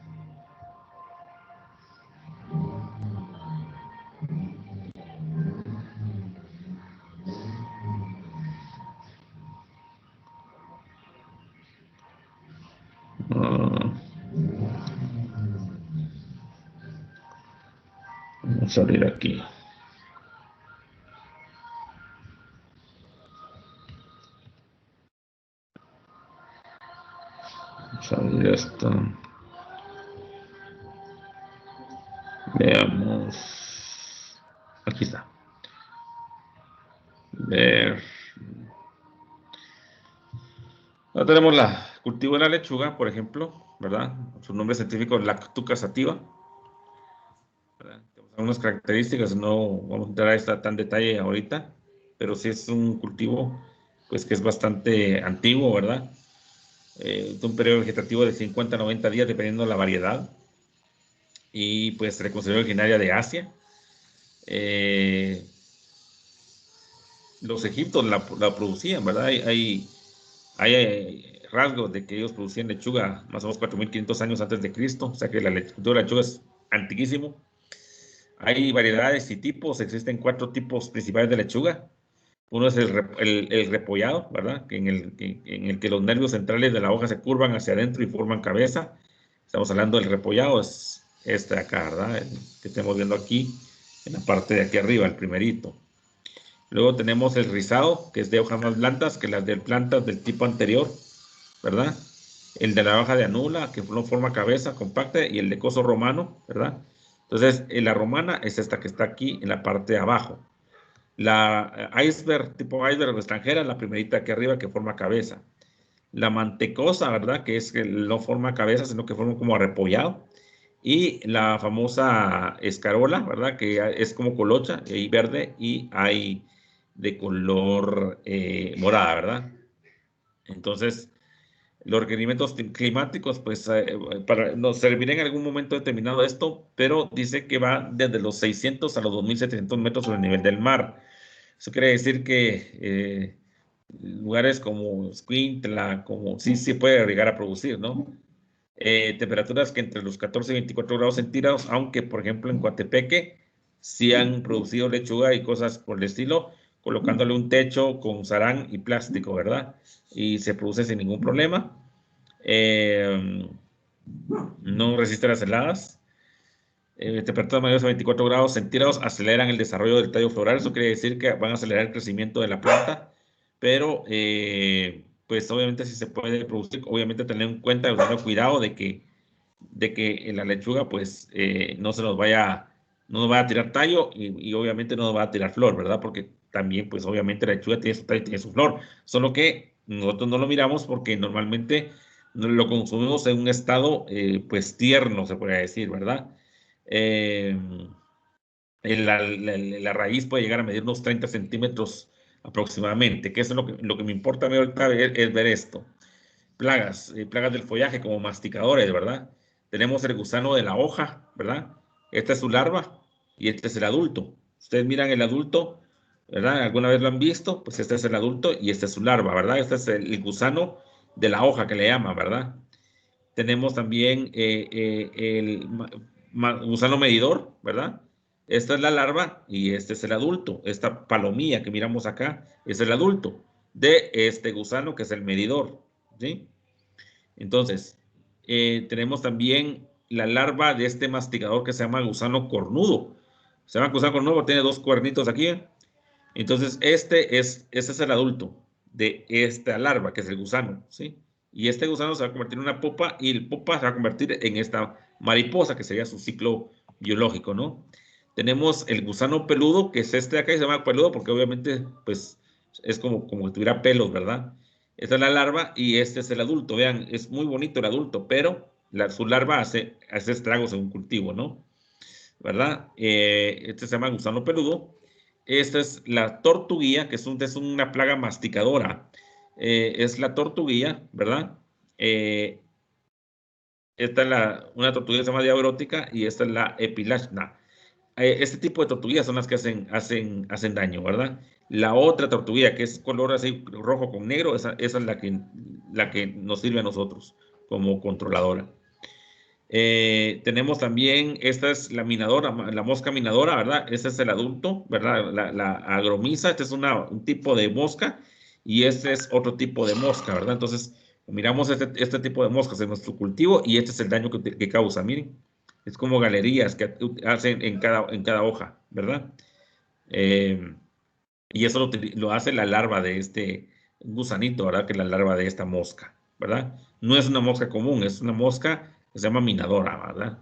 Vamos a abrir aquí. Vamos a abrir esto. Veamos. Aquí está. Ver. Ahora tenemos la cultivo de la lechuga, por ejemplo, ¿verdad? Su nombre científico es Lactuca sativa. ¿Verdad? Tenemos algunas características, no vamos a entrar a esta tan detalle ahorita, pero sí es un cultivo pues que es bastante antiguo, ¿verdad? De un periodo vegetativo de 50 a 90 días, dependiendo de la variedad. Y pues se le considera originaria de Asia. Los egipcios la producían, ¿verdad? Hay rasgos de que ellos producían lechuga más o menos 4.500 años antes de Cristo, o sea que la cultura de la lechuga es antiquísimo. Hay variedades y tipos, existen 4 tipos principales de lechuga. Uno es el repollado, ¿verdad? En el que los nervios centrales de la hoja se curvan hacia adentro y forman cabeza. Estamos hablando del repollado, es este de acá, ¿verdad? El que estamos viendo aquí, en la parte de aquí arriba, el primerito. Luego tenemos el rizado, que es de hojas más blandas que las de plantas del tipo anterior, ¿verdad? El de la hoja de anula, que no forma cabeza compacta, y el de coso romano, ¿verdad? Entonces, la romana es esta que está aquí en la parte de abajo. La iceberg, tipo iceberg extranjera, la primerita aquí arriba que forma cabeza. La mantecosa, ¿verdad? Que es que no forma cabeza, sino que forma como arrepollado. Y la famosa escarola, ¿verdad? Que es como colocha, y hay verde y hay de color morada, ¿verdad? Entonces, los requerimientos climáticos, pues, nos servirá en algún momento determinado esto, pero dice que va desde los 600 a los 2.700 metros sobre el nivel del mar. Eso quiere decir que lugares como Escuintla, como sí se puede llegar a producir, ¿no? Temperaturas que entre los 14 y 24 grados centígrados, aunque, por ejemplo, en Coatepeque sí han producido lechuga y cosas por el estilo, colocándole un techo con sarán y plástico, ¿verdad? Y se produce sin ningún problema. No resiste las heladas. Temperaturas mayores a 24 grados centígrados aceleran el desarrollo del tallo floral. Eso quiere decir que van a acelerar el crecimiento de la planta, pero pues obviamente si se puede producir, obviamente tener en cuenta, tener cuidado de que la lechuga pues no nos vaya a tirar tallo y obviamente no nos va a tirar flor, ¿verdad? Porque también pues obviamente la lechuga tiene su tallo y tiene su flor, solo que nosotros no lo miramos porque normalmente lo consumimos en un estado pues tierno, se podría decir, ¿verdad? La raíz puede llegar a medir unos 30 centímetros aproximadamente, que eso es lo que me importa a mí ahorita es ver esto. Plagas del follaje como masticadores, ¿verdad? Tenemos el gusano de la hoja, ¿verdad? Esta es su larva y este es el adulto. Ustedes miran el adulto, ¿verdad? ¿Alguna vez lo han visto? Pues este es el adulto y este es su larva, ¿verdad? Este es el gusano de la hoja que le llaman, ¿verdad? Tenemos también el gusano medidor, ¿verdad? Esta es la larva y este es el adulto. Esta palomilla que miramos acá es el adulto de este gusano que es el medidor, ¿sí? Entonces, tenemos también la larva de este masticador que se llama gusano cornudo. Se llama gusano cornudo porque tiene 2 cuernitos aquí. Entonces, este es el adulto de esta larva, que es el gusano, ¿sí? Y este gusano se va a convertir en una pupa y el pupa se va a convertir en esta mariposa, que sería su ciclo biológico, ¿no? Tenemos el gusano peludo, que es este de acá, y se llama peludo porque obviamente, pues, es como que tuviera pelos, ¿verdad? Esta es la larva y este es el adulto. Vean, es muy bonito el adulto, pero su larva hace estragos en un cultivo, ¿no? ¿Verdad? Este se llama gusano peludo. Esta es la tortuguilla, que es una plaga masticadora. es la tortuguilla, ¿verdad? Esta es una tortuguilla que se llama diabrótica y esta es la epilachna. Este tipo de tortuguillas son las que hacen daño, ¿verdad? La otra tortuguilla, que es color así rojo con negro, esa es la que nos sirve a nosotros como controladora. Tenemos también, esta es la minadora, la mosca minadora, ¿verdad? Este es el adulto, ¿verdad? La agromisa, este es un tipo de mosca y este es otro tipo de mosca, ¿verdad? Entonces, miramos este tipo de moscas en nuestro cultivo y este es el daño que causa, miren. Es como galerías que hacen en cada hoja, ¿verdad? Y eso lo hace la larva de este gusanito, ¿verdad? Que es la larva de esta mosca, ¿verdad? No es una mosca común, es una mosca que se llama minadora, ¿verdad?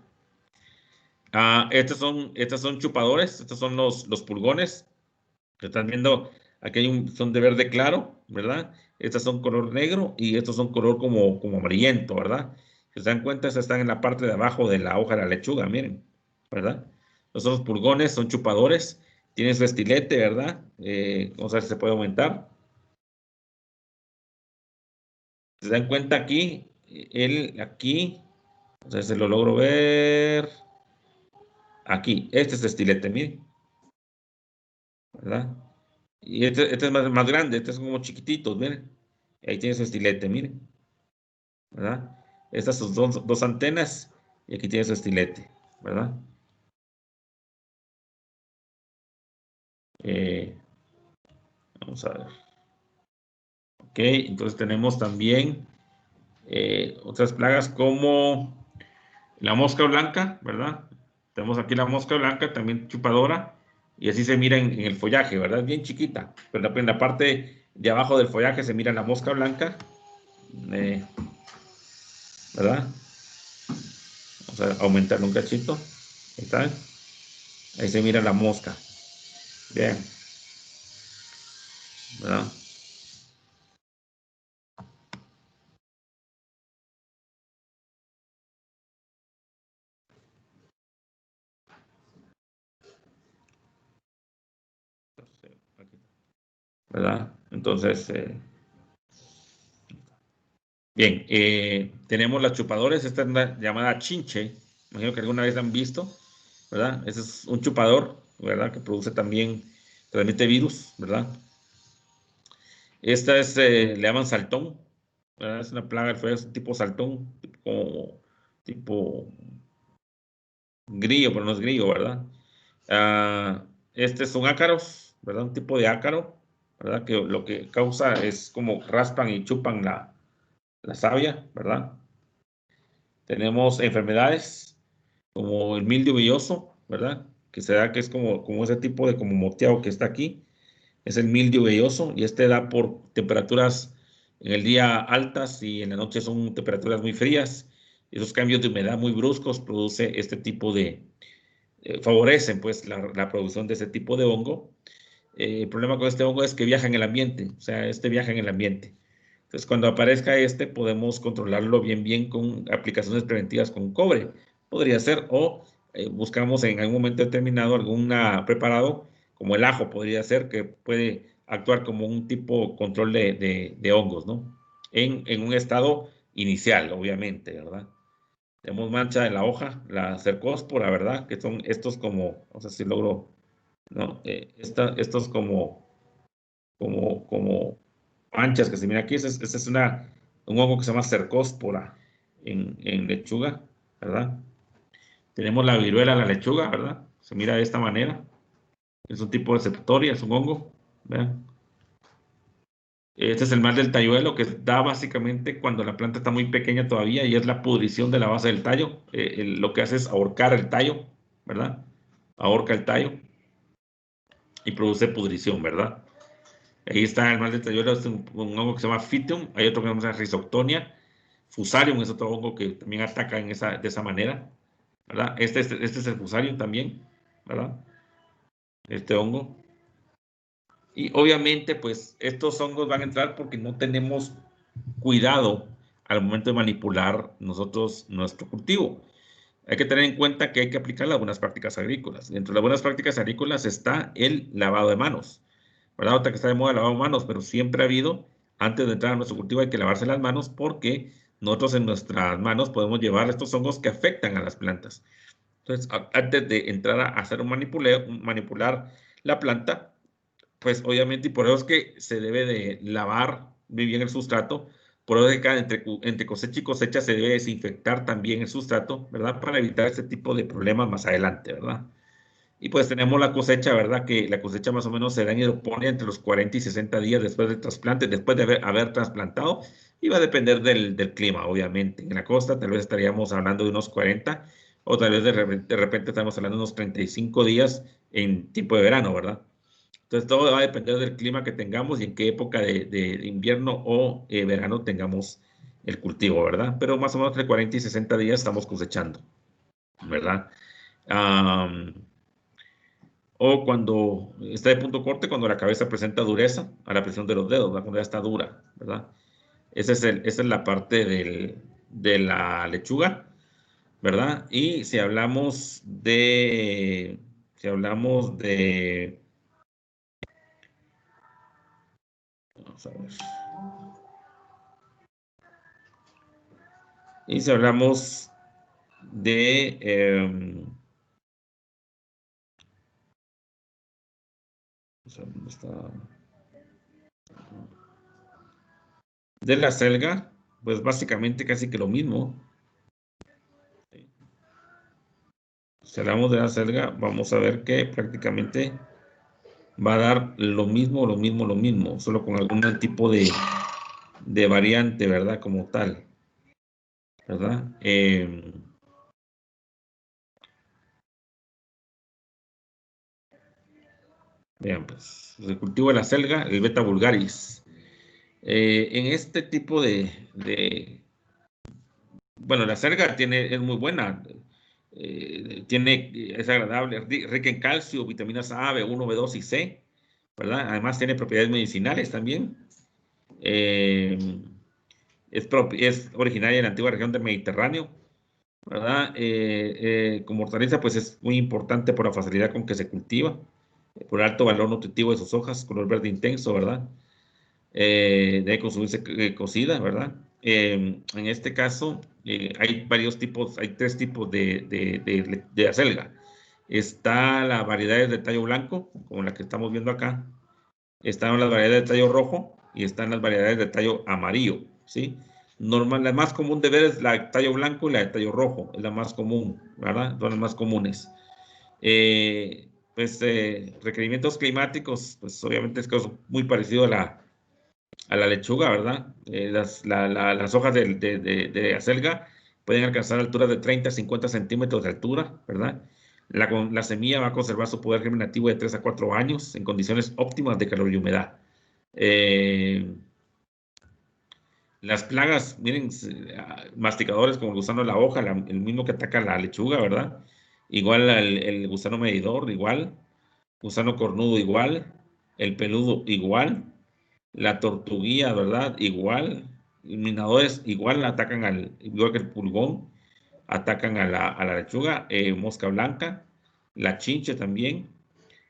Estos son chupadores, estos son los pulgones que están viendo. Aquí son de verde claro, ¿verdad? Estas son color negro y estos son color como amarillento, ¿verdad? Si se dan cuenta, estos están en la parte de abajo de la hoja de la lechuga, miren, ¿verdad? Los otros pulgones son chupadores, tienen su estilete, ¿verdad? Vamos a ver si se puede aumentar. Si se dan cuenta aquí, aquí, no sé si lo logro ver. Aquí, este es estilete, miren, ¿verdad? Y este es más grande, este es como chiquititos, miren. Ahí tiene su estilete, miren, ¿verdad? Estas son dos antenas y aquí tiene su estilete, ¿verdad? Vamos a ver. Ok, entonces tenemos también otras plagas como la mosca blanca, ¿verdad? Tenemos aquí la mosca blanca, también chupadora, y así se mira en el follaje, ¿verdad? Bien chiquita, pero en la parte de abajo del follaje se mira la mosca blanca, ¿verdad? Vamos a aumentarlo un cachito. Ahí está. Ahí se mira la mosca. Bien. ¿Verdad? ¿Verdad? Entonces, bien, tenemos las chupadores. Esta es la llamada chinche. Imagino que alguna vez la han visto, ¿verdad? Ese es un chupador, ¿verdad? Que produce también, transmite virus, ¿verdad? Esta le llaman saltón, ¿verdad? Es una plaga, es un tipo saltón, tipo grillo, pero no es grillo, ¿verdad? Son ácaros, ¿verdad? Un tipo de ácaro, ¿verdad? Que lo que causa es como raspan y chupan la savia, ¿verdad? Tenemos enfermedades como el mildio velloso, ¿verdad? Que se da que es como ese tipo de como moteado que está aquí. Es el mildio velloso y este da por temperaturas en el día altas y en la noche son temperaturas muy frías. Esos cambios de humedad muy bruscos produce este tipo favorecen pues la producción de ese tipo de hongo. El problema con este hongo es que viaja en el ambiente, o sea, viaja en el ambiente. Entonces, cuando aparezca podemos controlarlo bien con aplicaciones preventivas con cobre. Podría ser, o buscamos en algún momento determinado algún preparado, como el ajo podría ser, que puede actuar como un tipo control de hongos, ¿no? En un estado inicial, obviamente, ¿verdad? Tenemos mancha en la hoja, la cercóspora, ¿verdad? Que son estos como, no sé si logro, ¿no? Estos como manchas que se mira aquí. Este es un hongo que se llama cercóspora en lechuga, ¿verdad? Tenemos la viruela de la lechuga, ¿verdad? Se mira de esta manera. Es un tipo de septoria, es un hongo, ¿vean? Este es el mal del talluelo, que da básicamente cuando la planta está muy pequeña todavía y es la pudrición de la base del tallo. Lo que hace es ahorcar el tallo, ¿verdad? Ahorca el tallo y produce pudrición, ¿verdad? Ahí está el mal del talluelo, es un hongo que se llama Phytium. Hay otro que se llama Rhizoctonia. Fusarium es otro hongo que también ataca de esa manera, ¿verdad? Este es el Fusarium también, ¿verdad? Este hongo. Y obviamente, pues, estos hongos van a entrar porque no tenemos cuidado al momento de manipular nosotros nuestro cultivo. Hay que tener en cuenta que hay que aplicar las buenas prácticas agrícolas. Dentro de las buenas prácticas agrícolas está el lavado de manos, ¿verdad? Ahorita que está de moda el lavado de manos, pero siempre ha habido antes de entrar a nuestro cultivo hay que lavarse las manos porque nosotros en nuestras manos podemos llevar estos hongos que afectan a las plantas. Entonces, antes de entrar a hacer manipular la planta, pues obviamente, y por eso es que se debe de lavar muy bien el sustrato, por eso es que entre cosecha y cosecha se debe desinfectar también el sustrato, ¿verdad? Para evitar este tipo de problemas más adelante, ¿verdad? Y pues tenemos la cosecha, ¿verdad? Que la cosecha más o menos se da y lo pone entre los 40 y 60 días después del trasplante, después de haber trasplantado, y va a depender del clima, obviamente. En la costa tal vez estaríamos hablando de unos 40, o tal vez de repente estamos hablando de unos 35 días en tiempo de verano, ¿verdad? Entonces todo va a depender del clima que tengamos y en qué época de invierno o verano tengamos el cultivo, ¿verdad? Pero más o menos entre 40 y 60 días estamos cosechando, ¿verdad? O cuando está de punto corte, cuando la cabeza presenta dureza a la presión de los dedos, ¿verdad? Cuando ya está dura, ¿verdad? Esa es la parte de la lechuga, ¿verdad? Y si hablamos de, vamos a ver. Y si hablamos de, ¿dónde está? De la selga, pues básicamente casi que lo mismo. Si hablamos de la selga, vamos a ver que prácticamente va a dar lo mismo, solo con algún tipo de variante, ¿verdad? Como tal, ¿verdad? Vean, pues, el cultivo de la selga, el Beta vulgaris. En este tipo bueno, la selga es muy buena, es agradable, rica en calcio, vitaminas A, B1, B2 y C, ¿verdad? Además tiene propiedades medicinales también. Es originaria de la antigua región del Mediterráneo, ¿verdad? Como hortaliza, pues es muy importante por la facilidad con que se cultiva, por el alto valor nutritivo de sus hojas, color verde intenso, ¿verdad? Debe consumirse cocida, ¿verdad? En este caso, hay varios tipos, hay 3 tipos de acelga. Está la variedades de tallo blanco, como la que estamos viendo acá. Están las variedades de tallo rojo y están las variedades de tallo amarillo, ¿sí? La más común de ver es la de tallo blanco y la de tallo rojo, es la más común, ¿verdad? Son las más comunes. Requerimientos climáticos, pues obviamente es muy parecido a la lechuga, ¿verdad? Las hojas de acelga pueden alcanzar alturas de 30 a 50 centímetros de altura, ¿verdad? La semilla va a conservar su poder germinativo de 3 a 4 años en condiciones óptimas de calor y humedad. Las plagas, miren, masticadores como el gusano de la hoja, el mismo que ataca la lechuga, ¿verdad? Igual el gusano medidor, igual. Gusano cornudo, igual. El peludo, igual. La tortuguilla, ¿verdad? Igual. Minadores, igual atacan igual que el pulgón, atacan a la lechuga. Mosca blanca, la chinche también,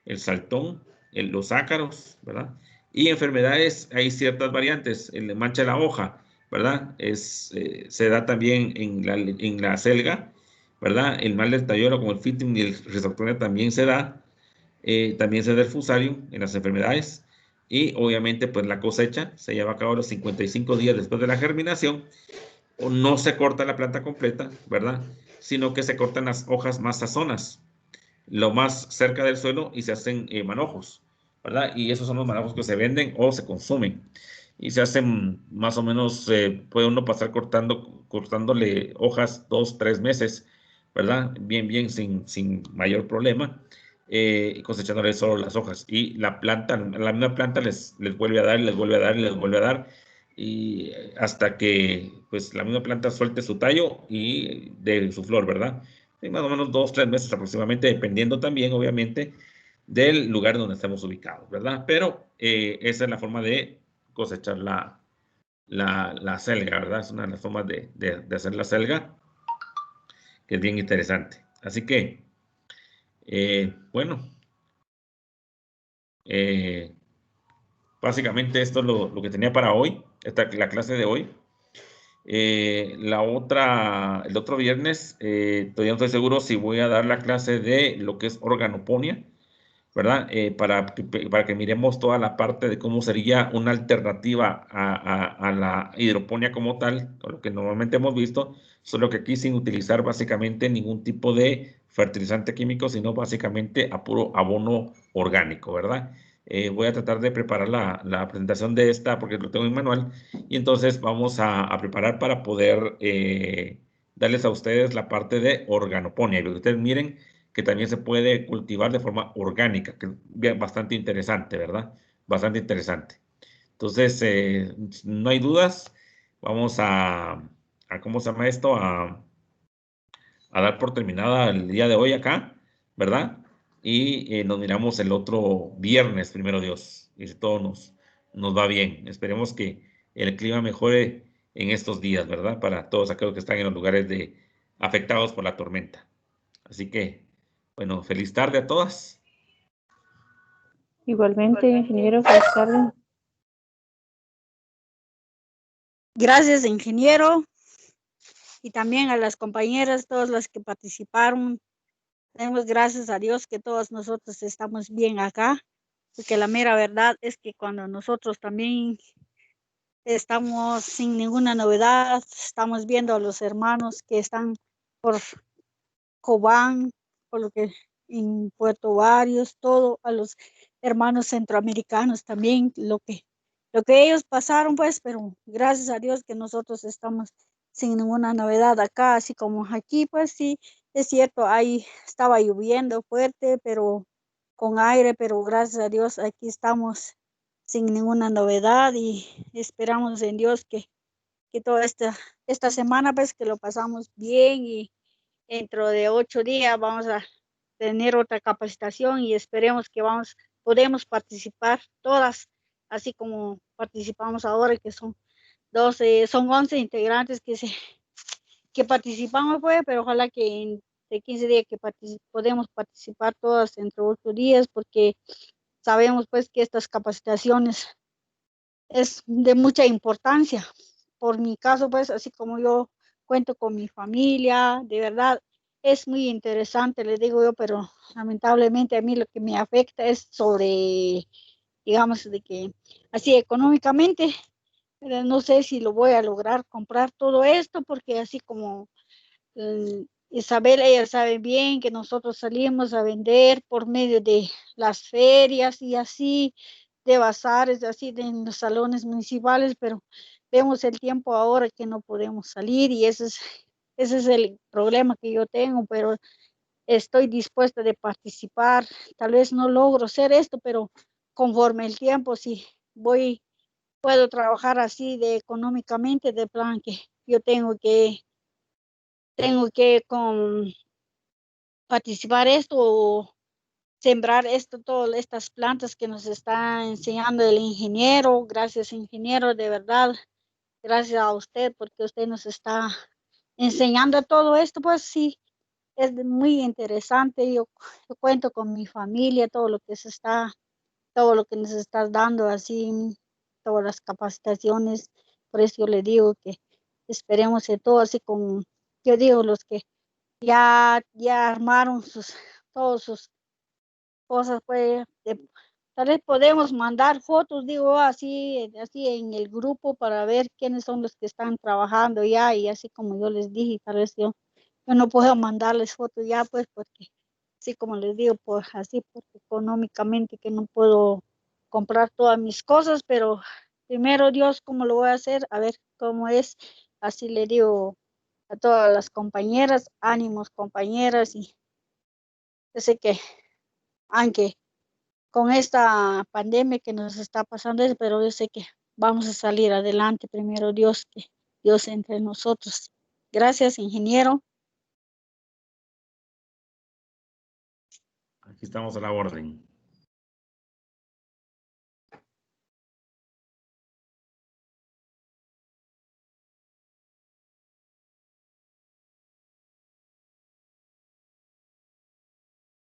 el saltón, los ácaros, ¿verdad? Y enfermedades, hay ciertas variantes. El mancha de la hoja, ¿verdad? Se da también en la selga, ¿verdad? El mal del tallolo, como el fitting y el risoctonia también se da. También se da el fusarium en las enfermedades. Y obviamente, pues la cosecha se lleva a cabo los 55 días después de la germinación. O no se corta la planta completa, ¿verdad? Sino que se cortan las hojas más sazonas, lo más cerca del suelo y se hacen manojos, ¿verdad? Y esos son los manojos que se venden o se consumen. Y se hacen más o menos, puede uno pasar cortándole hojas 2, 3 meses, ¿verdad? Bien, sin mayor problema, cosechándole solo las hojas. Y la misma planta les vuelve a dar, les vuelve a dar, les vuelve a dar, y hasta que pues la misma planta suelte su tallo y de su flor, ¿verdad? Más o menos 2, 3 meses aproximadamente, dependiendo también, obviamente, del lugar donde estamos ubicados, ¿verdad? Pero esa es la forma de cosechar la selga, ¿verdad? Es una de las formas de hacer la selga, que es bien interesante. Así que, bueno, Básicamente esto es lo que tenía para hoy, la clase de hoy. El otro viernes, todavía no estoy seguro si voy a dar la clase de lo que es organoponía, ¿verdad? Para que miremos toda la parte de cómo sería una alternativa a la hidroponía como tal, o lo que normalmente hemos visto, solo que aquí sin utilizar básicamente ningún tipo de fertilizante químico, sino básicamente a puro abono orgánico, ¿verdad? Voy a tratar de preparar la presentación de esta porque lo tengo en manual y entonces vamos a preparar para poder darles a ustedes la parte de organoponía. Y que ustedes miren que también se puede cultivar de forma orgánica, que es bastante interesante, ¿verdad? Bastante interesante. Entonces, no hay dudas, vamos ¿cómo se llama esto? A dar por terminada el día de hoy acá, ¿verdad? Y nos miramos el otro viernes, primero Dios, y si todo nos va bien. Esperemos que el clima mejore en estos días, ¿verdad? Para todos aquellos que están en los lugares afectados por la tormenta. Así que, bueno, feliz tarde a todas. Igualmente, ingeniero, feliz tarde. Gracias, ingeniero, y también a las compañeras, todas las que participaron. Demos gracias a Dios que todos nosotros estamos bien acá, porque la mera verdad es que cuando nosotros también estamos sin ninguna novedad, estamos viendo a los hermanos que están por Cobán, por lo que en Puerto Varios, todo, a los hermanos centroamericanos también, lo que ellos pasaron, pues, pero gracias a Dios que nosotros estamos sin ninguna novedad acá, así como aquí, pues sí, es cierto, ahí estaba lloviendo fuerte, pero con aire, pero gracias a Dios aquí estamos sin ninguna novedad y esperamos en Dios que toda esta semana, pues, que lo pasamos bien y dentro de 8 días vamos a tener otra capacitación y esperemos que podemos participar todas, así como participamos ahora, que son 11 integrantes que participamos, pues, pero ojalá que de 15 días que podemos participar todas entre 8 días, porque sabemos pues que estas capacitaciones es de mucha importancia. Por mi caso, pues, así como yo cuento con mi familia, de verdad, es muy interesante, les digo yo, pero lamentablemente a mí lo que me afecta es sobre, digamos, de que así económicamente, pero no sé si lo voy a lograr comprar todo esto, porque así como Isabel, ella sabe bien que nosotros salimos a vender por medio de las ferias y así, de bazares, así en los salones municipales, pero vemos el tiempo ahora que no podemos salir y ese es el problema que yo tengo, pero estoy dispuesta de participar. Tal vez no logro hacer esto, pero conforme el tiempo, si puedo trabajar así de económicamente, de plan que yo tengo que participar esto o sembrar esto, todas estas plantas que nos está enseñando el ingeniero. Gracias, ingeniero, de verdad. Gracias a usted porque usted nos está enseñando todo esto, pues sí, es muy interesante. Yo cuento con mi familia, todo lo que nos estás dando, así, todas las capacitaciones. Por eso yo le digo que esperemos que todo, así como yo digo, los que ya armaron todas sus cosas, pues, tal vez podemos mandar fotos, digo, así en el grupo para ver quiénes son los que están trabajando ya, y así como yo les dije, tal vez yo no puedo mandarles fotos ya, pues, porque, así como les digo, pues, así, porque económicamente que no puedo comprar todas mis cosas, pero primero Dios, ¿cómo lo voy a hacer? A ver cómo es, así le digo a todas las compañeras, ánimos compañeras, y yo sé que aunque con esta pandemia que nos está pasando, pero yo sé que vamos a salir adelante, primero Dios, que Dios entre nosotros. Gracias, ingeniero. Aquí estamos a la orden.